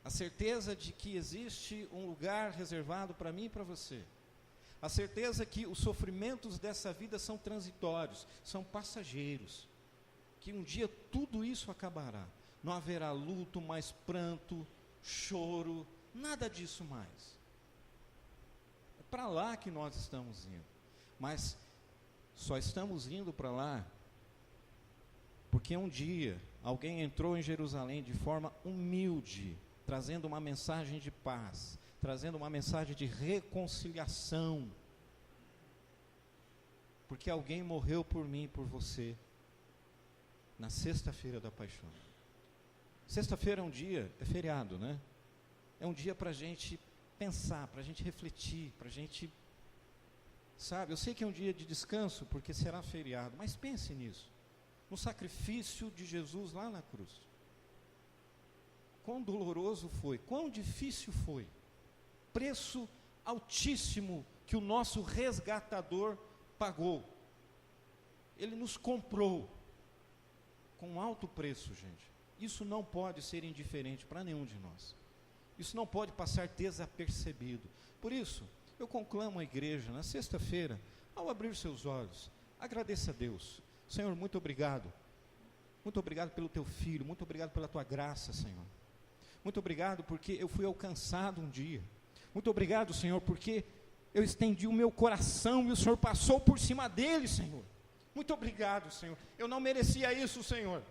a certeza de que existe um lugar reservado para mim e para você, a certeza que os sofrimentos dessa vida são transitórios, são passageiros, que um dia tudo isso acabará, não haverá luto, mais pranto, choro, nada disso mais. É para lá que nós estamos indo, mas só estamos indo para lá porque um dia alguém entrou em Jerusalém de forma humilde, trazendo uma mensagem de paz, trazendo uma mensagem de reconciliação, porque alguém morreu por mim e por você, na sexta-feira da paixão. Sexta-feira é um dia, é feriado, né? É um dia para a gente pensar, para a gente refletir, para a gente, sabe, eu sei que é um dia de descanso, porque será feriado, mas pense nisso, no sacrifício de Jesus lá na cruz. Quão doloroso foi, quão difícil foi, preço altíssimo que o nosso resgatador pagou. Ele nos comprou com alto preço, gente. Isso não pode ser indiferente para nenhum de nós. Isso não pode passar desapercebido. Por isso, eu conclamo a igreja na sexta-feira, ao abrir seus olhos, agradeça a Deus. Senhor, muito obrigado. Muito obrigado pelo teu filho, muito obrigado pela tua graça, Senhor. Muito obrigado porque eu fui alcançado um dia. Muito obrigado, Senhor, porque eu estendi o meu coração e o Senhor passou por cima dele, Senhor. Muito obrigado, Senhor. Eu não merecia isso, Senhor.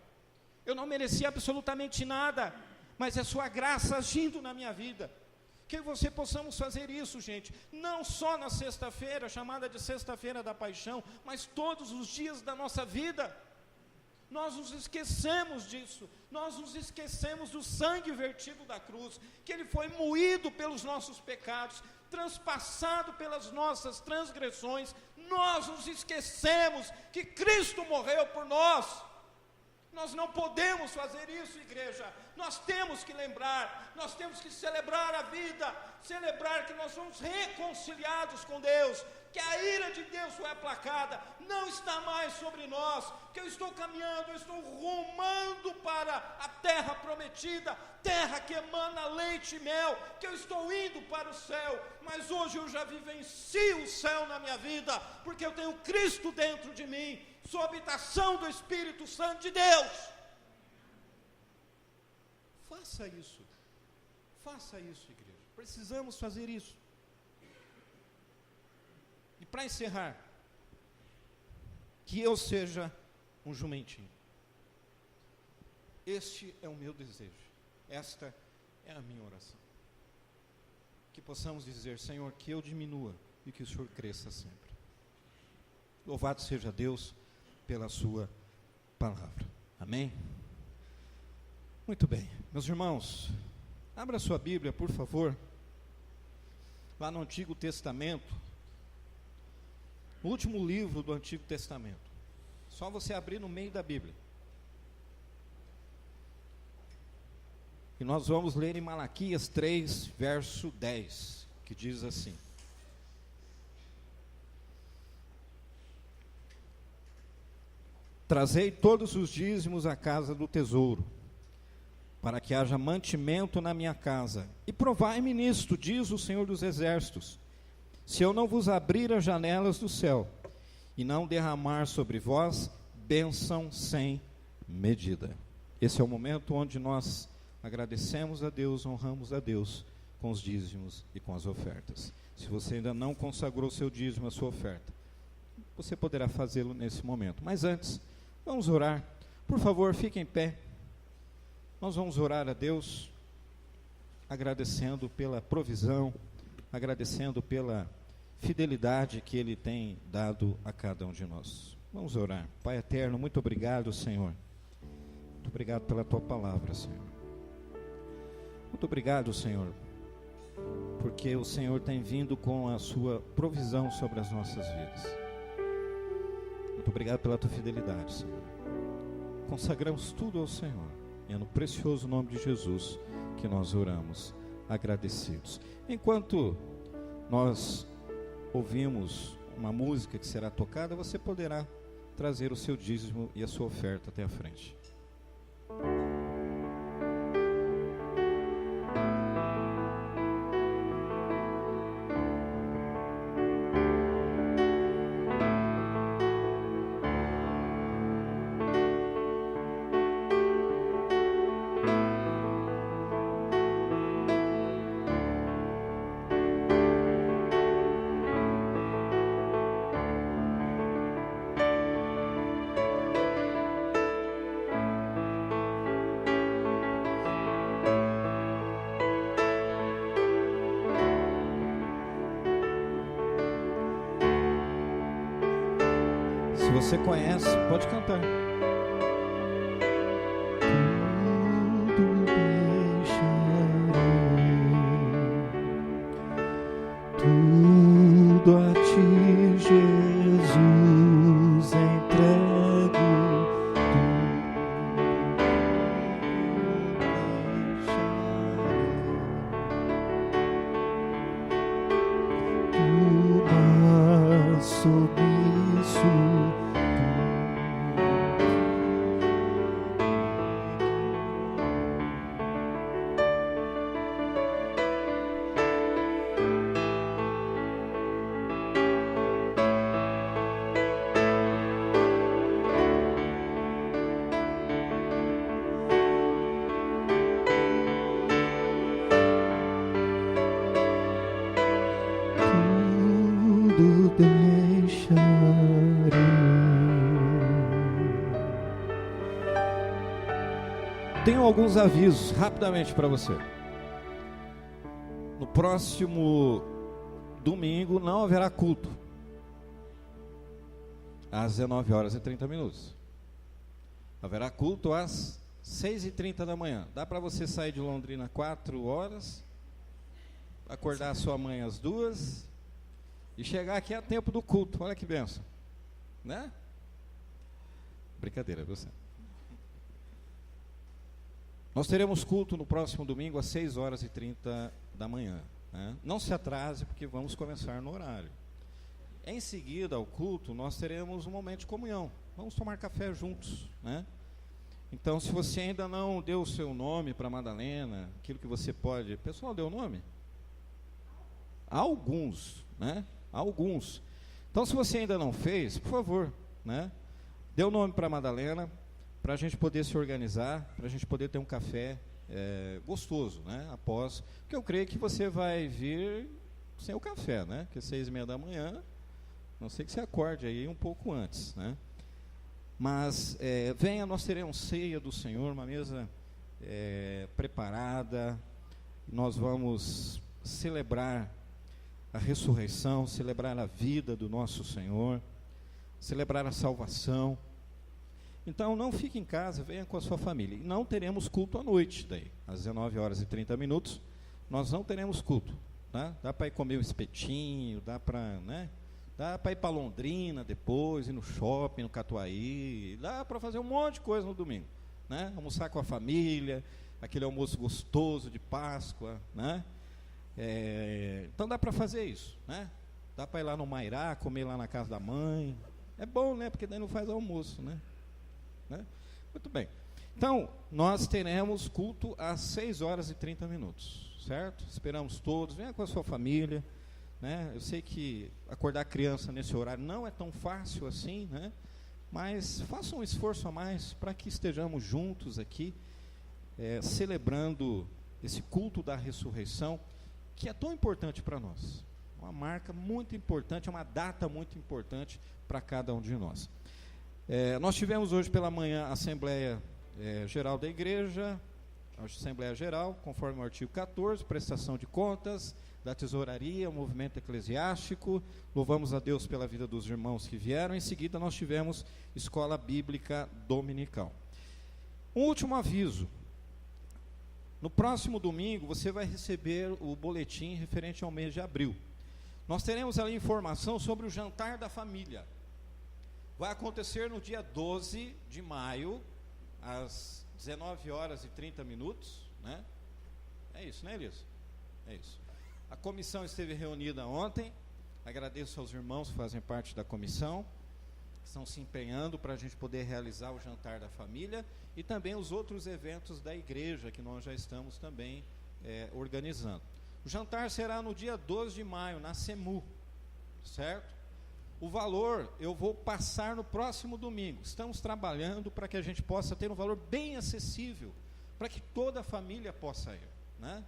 Eu não merecia absolutamente nada, mas é sua graça agindo na minha vida. Que você possamos fazer isso, gente, não só na sexta-feira, chamada de sexta-feira da paixão, mas todos os dias da nossa vida. Nós nos esquecemos disso, nós nos esquecemos do sangue vertido da cruz, que ele foi moído pelos nossos pecados, transpassado pelas nossas transgressões. Nós nos esquecemos que Cristo morreu por nós. Nós não podemos fazer isso, igreja. Nós temos que lembrar, nós temos que celebrar a vida, celebrar que nós somos reconciliados com Deus, que a ira de Deus foi aplacada, não está mais sobre nós, que eu estou caminhando, eu estou rumando para a terra prometida, terra que emana leite e mel, que eu estou indo para o céu, mas hoje eu já vivenci o céu na minha vida, porque eu tenho Cristo dentro de mim, sou habitação do Espírito Santo de Deus. Faça isso, igreja, precisamos fazer isso. E para encerrar, que eu seja um jumentinho. Este é o meu desejo, esta é a minha oração. Que possamos dizer, Senhor, que eu diminua e que o Senhor cresça sempre. Louvado seja Deus pela sua palavra. Amém? Muito bem, meus irmãos, abra sua Bíblia, por favor, lá no Antigo Testamento, no último livro do Antigo Testamento. Só você abrir no meio da Bíblia. E nós vamos ler em Malaquias 3, verso 10, que diz assim: Trazei todos os dízimos à casa do tesouro, para que haja mantimento na minha casa, e provai-me nisto, diz o Senhor dos Exércitos, se eu não vos abrir as janelas do céu, e não derramar sobre vós bênção sem medida. Esse é o momento onde nós agradecemos a Deus, honramos a Deus com os dízimos e com as ofertas. Se você ainda não consagrou seu dízimo, a sua oferta, você poderá fazê-lo nesse momento. Mas antes, vamos orar. Por favor, fique em pé. Nós vamos orar a Deus, agradecendo pela provisão, agradecendo pela fidelidade que Ele tem dado a cada um de nós. Vamos orar. Pai eterno, muito obrigado, Senhor. Muito obrigado pela Tua palavra, Senhor. Muito obrigado, Senhor, porque o Senhor tem vindo com a Sua provisão sobre as nossas vidas. Muito obrigado pela Tua fidelidade, Senhor. Consagramos tudo ao Senhor. E é no precioso nome de Jesus que nós oramos, agradecidos. Enquanto nós ouvimos uma música que será tocada, você poderá trazer o seu dízimo e a sua oferta até a frente. Se você conhece, pode cantar. Tudo a ti, Jesus, entrego. Tudo submisso. Tudo deixarei. Tenho alguns avisos rapidamente para você. No próximo domingo não haverá culto às 19 horas e 30 minutos. Haverá culto às 6h30 da manhã. Dá para você sair de Londrina 4 horas, acordar a sua mãe às 2 e chegar aqui a tempo do culto. Olha que benção, né? Brincadeira, você. Nós teremos culto no próximo domingo às 6h30 da manhã, né? Não se atrase, porque vamos começar no horário. Em seguida ao culto, nós teremos um momento de comunhão. Vamos tomar café juntos, né? Então, se você ainda não deu o seu nome para Madalena, aquilo que você pode... O pessoal deu o nome? Alguns, né? Alguns. Então, se você ainda não fez, por favor, né? Dê o nome para Madalena, para a gente poder se organizar, para a gente poder ter um café gostoso, né? Após, porque eu creio que você vai vir sem o café, né? Porque 6h30 da manhã, não sei que você acorde aí um pouco antes, né? Mas venha, nós teremos ceia do Senhor, uma mesa preparada. Nós vamos celebrar a ressurreição, celebrar a vida do nosso Senhor, celebrar a salvação. Então, não fique em casa, venha com a sua família. E não teremos culto à noite, daí, às 19h30, nós não teremos culto, tá? Dá para ir comer um espetinho, dá para, né? Dá para ir para Londrina depois, ir no shopping, no Catuaí, dá para fazer um monte de coisa no domingo, né? Almoçar com a família, aquele almoço gostoso de Páscoa, né? Então dá para fazer isso, né? Dá para ir lá no Mairá, comer lá na casa da mãe. É bom, né? Porque daí não faz almoço, né? Muito bem. Então, nós teremos culto às 6h30, certo? Esperamos todos, venha com a sua família, né? Eu sei que acordar criança nesse horário não é tão fácil assim, né? Mas faça um esforço a mais para que estejamos juntos aqui, celebrando esse culto da ressurreição, que é tão importante para nós. Uma marca muito importante, uma data muito importante para cada um de nós. Nós tivemos hoje pela manhã a Assembleia Geral da Igreja, a Assembleia Geral, conforme o artigo 14, prestação de contas da tesouraria, movimento eclesiástico. Louvamos a Deus pela vida dos irmãos que vieram. Em seguida nós tivemos escola bíblica dominical. Um último aviso: no próximo domingo você vai receber o boletim referente ao mês de abril. Nós teremos ali informação sobre o jantar da família. Vai acontecer no dia 12 de maio, às 19h30, né? É isso, né, Elias? É isso. A comissão esteve reunida ontem, Agradeço aos irmãos que fazem parte da comissão, que estão se empenhando para a gente poder realizar o jantar da família e também os outros eventos da igreja que nós já estamos também organizando. O jantar será no dia 12 de maio, na CEMU, certo? O valor eu vou passar no próximo domingo. Estamos trabalhando para que a gente possa ter um valor bem acessível, para que toda a família possa ir, né?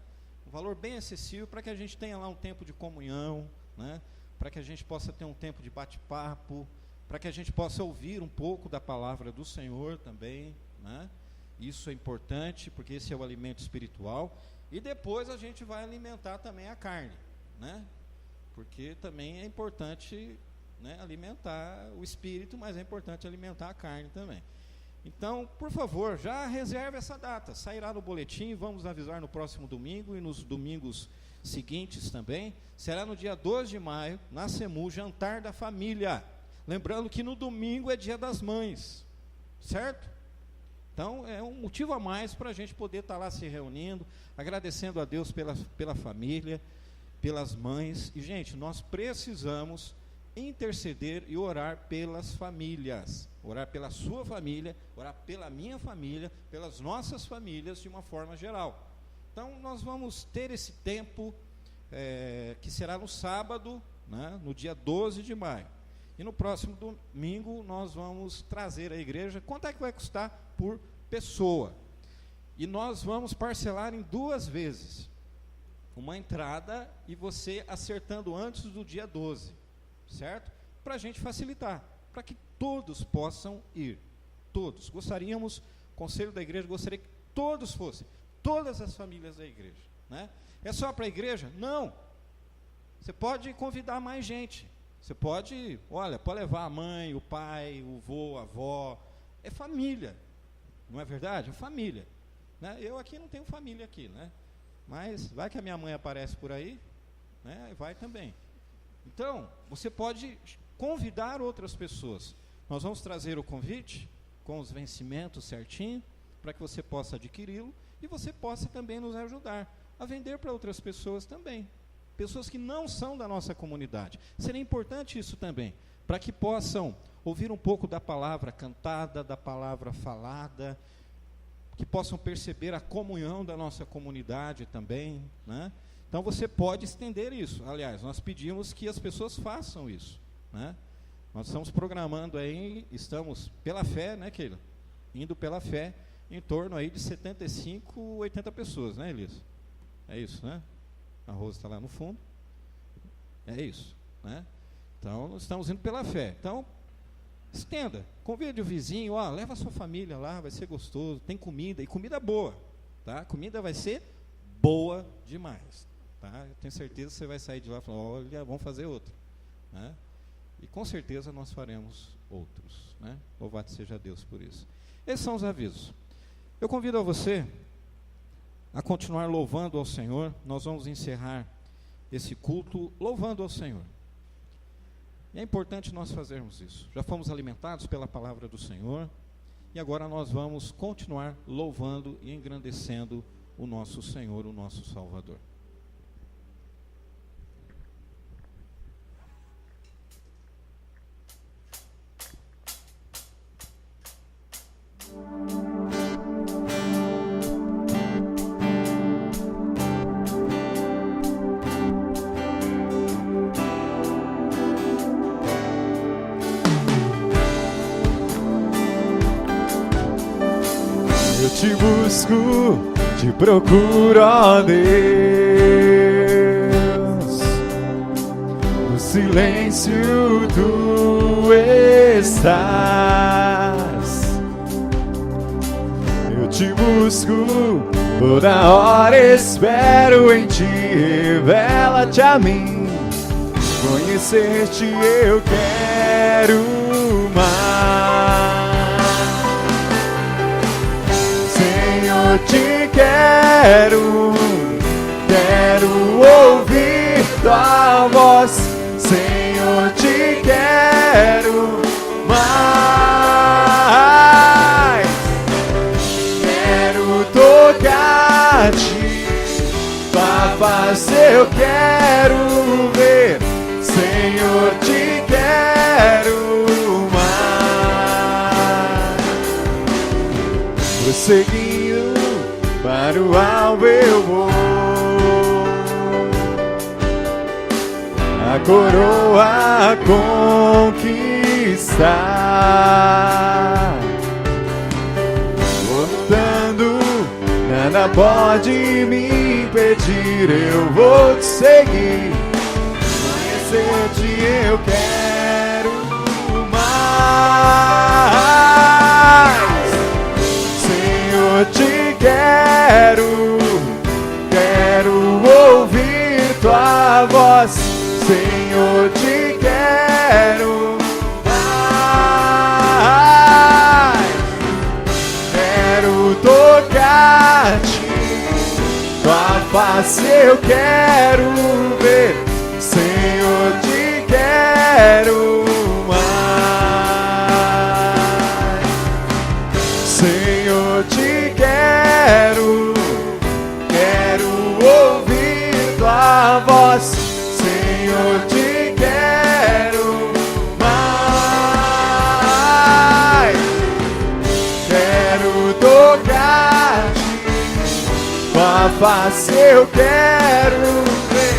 Um valor bem acessível para que a gente tenha lá um tempo de comunhão, né? Para que a gente possa ter um tempo de bate-papo, para que a gente possa ouvir um pouco da palavra do Senhor também, né? Isso é importante, porque esse é o alimento espiritual. E depois a gente vai alimentar também a carne, né? Porque também é importante, né, alimentar o espírito, mas é importante alimentar a carne também. Então, por favor, já reserve essa data. Sairá no boletim, vamos avisar no próximo domingo e nos domingos seguintes também. Será no dia 12 de maio, na CEMU, jantar da família. Lembrando que no domingo é dia das mães, certo? Então, é um motivo a mais para a gente poder estar lá se reunindo, agradecendo a Deus pela família, pelas mães. E, gente, nós precisamos interceder e orar pelas famílias, orar pela sua família, orar pela minha família, pelas nossas famílias de uma forma geral. Então nós vamos ter esse tempo que será no sábado, né, no dia 12 de maio, e no próximo domingo nós vamos trazer à igreja. Quanto é que vai custar por pessoa? E nós vamos parcelar em 2 vezes, uma entrada e você acertando antes do dia 12, certo? Para a gente facilitar, para que todos possam ir, todos. Gostaríamos, o conselho da igreja gostaria que todos fossem, todas as famílias da igreja, né? É só para a igreja? Não. Você pode convidar mais gente. Você pode, pode levar a mãe, o pai, o vô, a avó. É família, não é verdade? É família, né? Eu aqui não tenho família aqui, né? Mas vai que a minha mãe aparece por aí, né? Vai também. Então, você pode convidar outras pessoas. Nós vamos trazer o convite com os vencimentos certinho, para que você possa adquiri-lo e você possa também nos ajudar a vender para outras pessoas também. Pessoas que não são da nossa comunidade. Seria importante isso também, para que possam ouvir um pouco da palavra cantada, da palavra falada, que possam perceber a comunhão da nossa comunidade também, né? Então você pode estender isso. Aliás, nós pedimos que as pessoas façam isso, né? Nós estamos programando aí, estamos pela fé, né, Keila? Indo pela fé, em torno aí de 75, 80 pessoas, né, Elisa? É isso, né? A Rosa está lá no fundo. É isso, né? Então, nós estamos indo pela fé. Então, estenda, convide o vizinho, leva a sua família lá, vai ser gostoso, tem comida, e comida boa, tá? Comida vai ser boa demais, tá? Eu tenho certeza que você vai sair de lá e falar, olha, vamos fazer outro, né? E com certeza nós faremos outros, né? Louvado seja Deus por isso. Esses são os avisos. Eu convido a você a continuar louvando ao Senhor. Nós vamos encerrar esse culto louvando ao Senhor. E é importante nós fazermos isso. Já fomos alimentados pela palavra do Senhor, e agora nós vamos continuar louvando e engrandecendo o nosso Senhor, o nosso Salvador. Eu te busco, te procuro, ó Deus, no silêncio tu estás. Eu te busco, toda hora espero em ti, revela-te a mim, conhecer-te eu quero mais. Eu te quero, quero ouvir tua voz, Senhor, te quero mais. Quero tocar-te, tua face eu quero ver, Senhor. seguindo, para o alvo eu vou. A coroa conquistar, lutando, nada pode me impedir. Eu vou te seguir, conhecer-te eu quero mais. Senhor, te quero, quero ouvir tua voz. Senhor, te quero mais. Quero tocar-te, tua face eu quero ver. Senhor, te quero mais. Senhor, te quero, quero ouvir tua voz. Senhor, te quero mais. Quero tocar-te, tua face eu quero ver.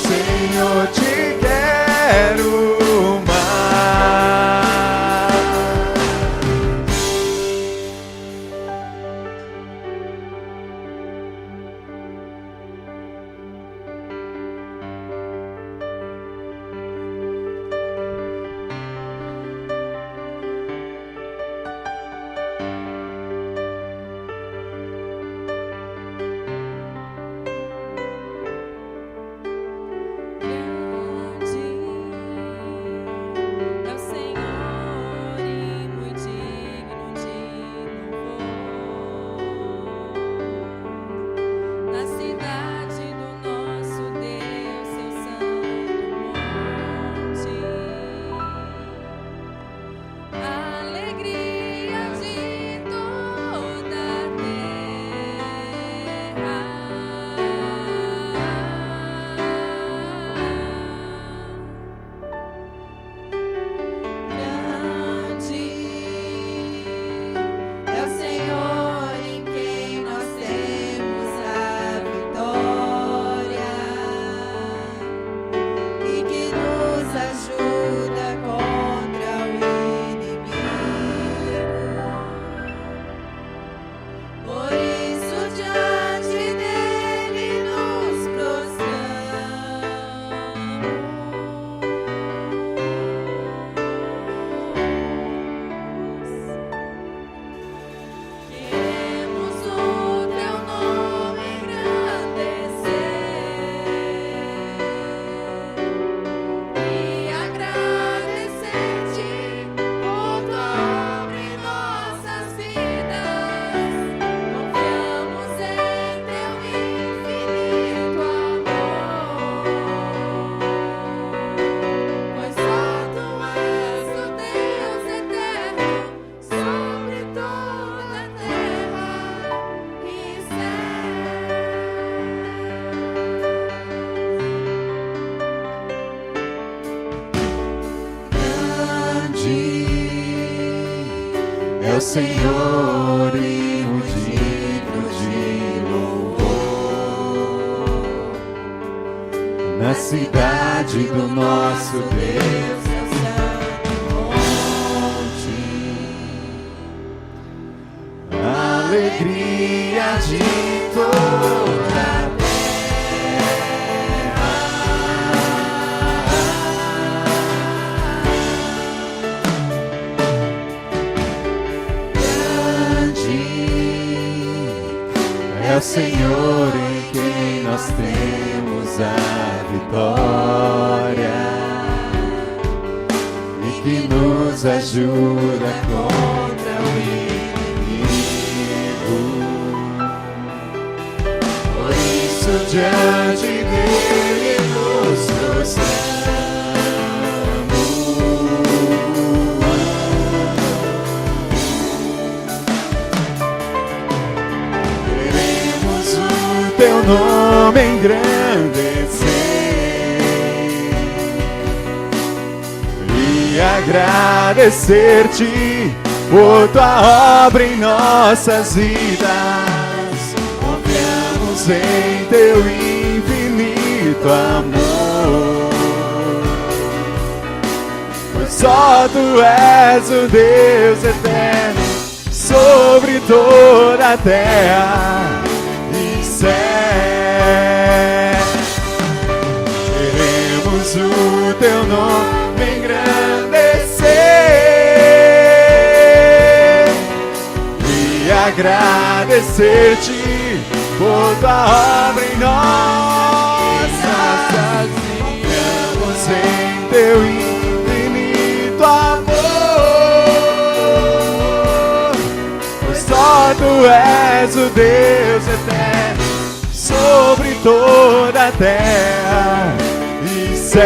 Senhor, te quero mais. É o Senhor e o digno de louvor. Na cidade do nosso Deus é o santo monte. Alegria de toda a terra. Grande é o Senhor em quem nós temos a vitória e que nos ajuda contra o inimigo. Por isso diante dele nos prostramos. Queremos o teu nome engrandecer e agradecer-te por tua obra em nossas vidas. Confiamos em teu infinito amor, pois só tu és o Deus eterno sobre toda a terra e céu. Queremos o teu nome engrandecer e agradecer-te por tua obra em nossas vidas. Confiamos em teu infinito amor, pois só tu és o Deus eterno sobre toda a terra e céu.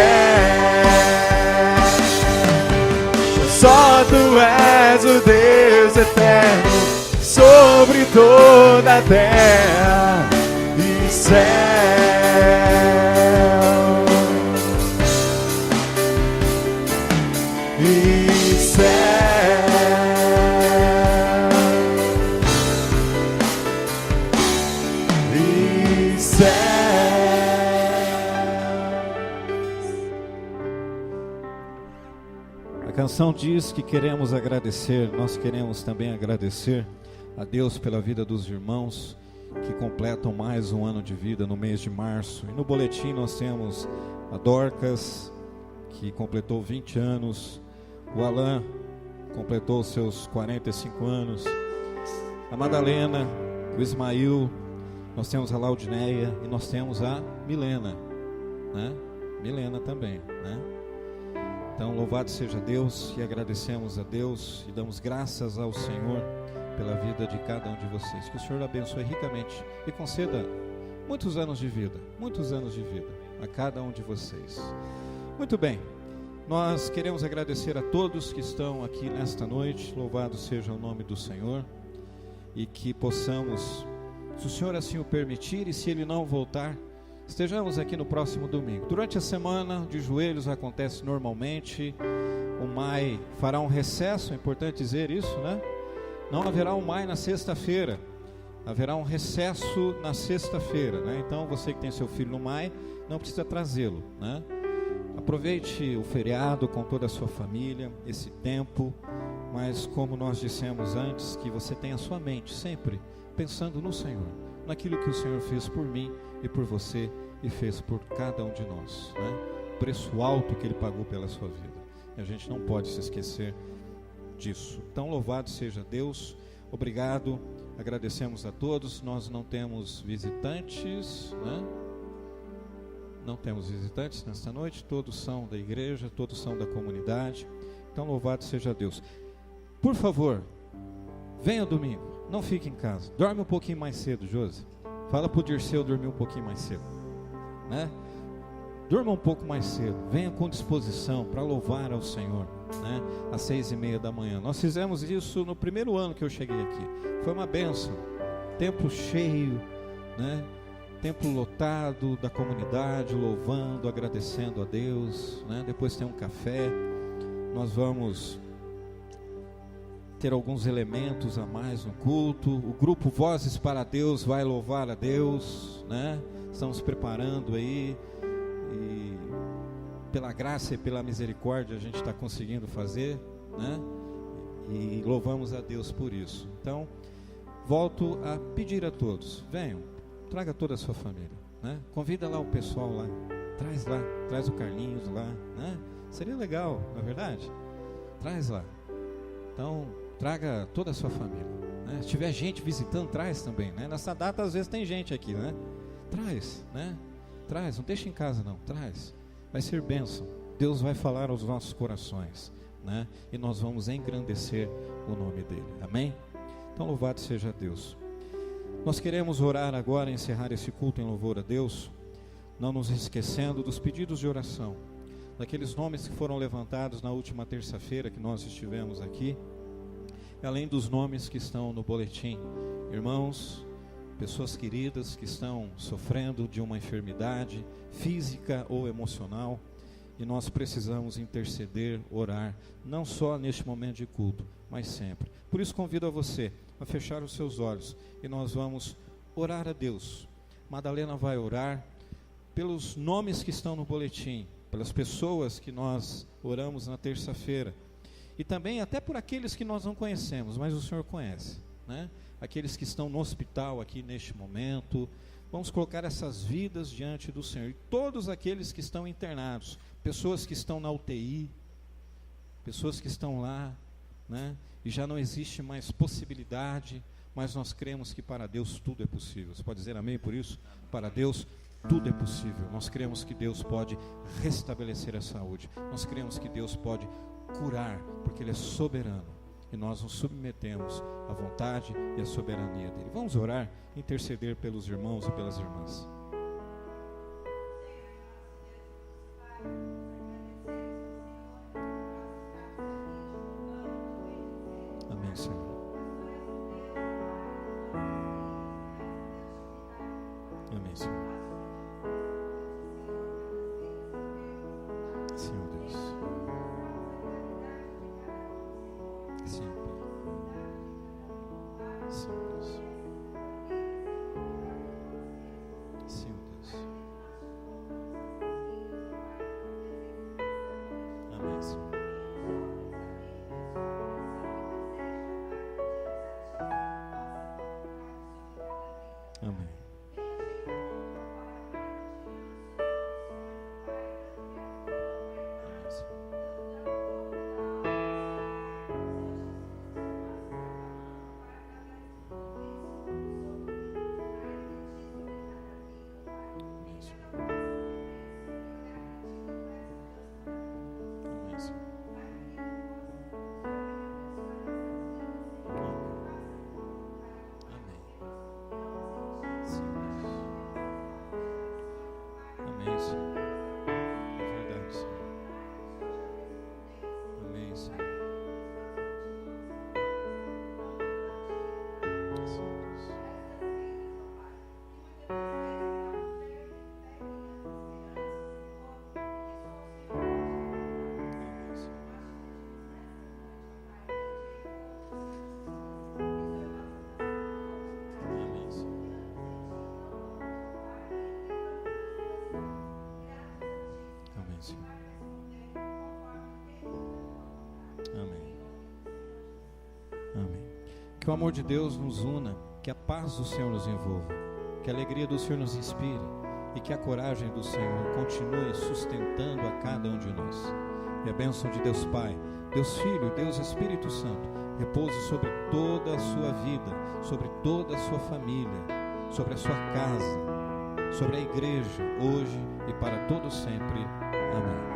Só tu és o Deus eterno sobre toda a terra e céu. E céu. E céu. A canção diz que queremos agradecer, nós queremos também agradecer a Deus pela vida dos irmãos que completam mais um ano de vida no mês de março. E no boletim nós temos a Dorcas, que completou 20 anos, o Alan completou seus 45 anos, a Madalena, o Ismael, nós temos a Laudineia e nós temos a Milena, né? Milena também, né? Então, louvado seja Deus e agradecemos a Deus e damos graças ao Senhor pela vida de cada um de vocês. Que o Senhor abençoe ricamente e conceda muitos anos de vida a cada um de vocês. Muito bem, nós queremos agradecer a todos que estão aqui nesta noite. Louvado seja o nome do Senhor e que possamos, se o Senhor assim o permitir e se Ele não voltar, estejamos aqui no próximo domingo. Durante a semana de joelhos acontece normalmente. O MAI fará um recesso, é importante dizer isso, né? Não haverá um MAI na sexta-feira, haverá um recesso na sexta-feira, né? Então você que tem seu filho no MAI, não precisa trazê-lo, né? Aproveite o feriado com toda a sua família, esse tempo, mas como nós dissemos antes, que você tenha a sua mente sempre pensando no Senhor, naquilo que o Senhor fez por mim e por você e fez por cada um de nós, né? O preço alto que Ele pagou pela sua vida, e a gente não pode se esquecer disso. Então louvado seja Deus, obrigado, agradecemos a todos. Nós não temos visitantes, né? Não temos visitantes nesta noite, todos são da igreja, todos são da comunidade. Então louvado seja Deus. Por favor, venha domingo, não fique em casa, dorme um pouquinho mais cedo, Josi. Fala para o Dirceu dormir um pouquinho mais cedo, né? Durma um pouco mais cedo, venha com disposição para louvar ao Senhor, né? Às 6:30 da manhã. Nós fizemos isso no primeiro ano que eu cheguei aqui. Foi uma bênção, templo cheio, né? Templo lotado da comunidade, louvando, agradecendo a Deus, né? Depois tem um café. Nós vamos ter alguns elementos a mais no culto. O grupo Vozes para Deus vai louvar a Deus, né? Estamos preparando aí. E pela graça e pela misericórdia a gente está conseguindo fazer, né? E louvamos a Deus por isso. Então, volto a pedir a todos, venham, traga toda a sua família, né? Convida lá o pessoal lá, traz o Carlinhos lá, né? Seria legal, não é verdade? Traz lá. Então, traga toda a sua família, né? Se tiver gente visitando, traz também, né? Nessa data às vezes tem gente aqui, né? Traz, né? Traz, não deixa em casa não, traz. Vai ser bênção. Deus vai falar aos nossos corações, né? E nós vamos engrandecer o nome dele. Amém? Então louvado seja Deus. Nós queremos orar agora, encerrar esse culto em louvor a Deus, não nos esquecendo dos pedidos de oração, daqueles nomes que foram levantados na última terça-feira que nós estivemos aqui, além dos nomes que estão no boletim. Irmãos, pessoas queridas que estão sofrendo de uma enfermidade física ou emocional, E nós precisamos interceder, orar, não só neste momento de culto, mas sempre. Por isso convido a você a fechar os seus olhos e nós vamos orar a Deus. Madalena vai orar pelos nomes que estão no boletim, pelas pessoas que nós oramos na terça-feira, e também até por aqueles que nós não conhecemos, mas o Senhor conhece, né? Aqueles que estão no hospital aqui neste momento. Vamos colocar essas vidas diante do Senhor, e todos aqueles que estão internados, pessoas que estão na UTI, pessoas que estão lá, né? E já não existe mais possibilidade, mas nós cremos que para Deus tudo é possível. Você pode dizer amém por isso? Para Deus tudo é possível. Nós cremos que Deus pode restabelecer a saúde, nós cremos que Deus pode curar, porque Ele é soberano, e nós nos submetemos à vontade e à soberania dEle. Vamos orar, interceder pelos irmãos e pelas irmãs. Amém, Senhor. Amém, Senhor. Senhor Deus. Senhor Pai. Senhor Deus. Senhor Deus. Amém, Senhor. Amém. Amém. Amém. Que o amor de Deus nos una, que a paz do Senhor nos envolva, que a alegria do Senhor nos inspire e que a coragem do Senhor continue sustentando a cada um de nós. E a bênção de Deus Pai, Deus Filho, Deus Espírito Santo repouse sobre toda a sua vida, sobre toda a sua família, sobre a sua casa, sobre a igreja, hoje e para todo sempre. Amém.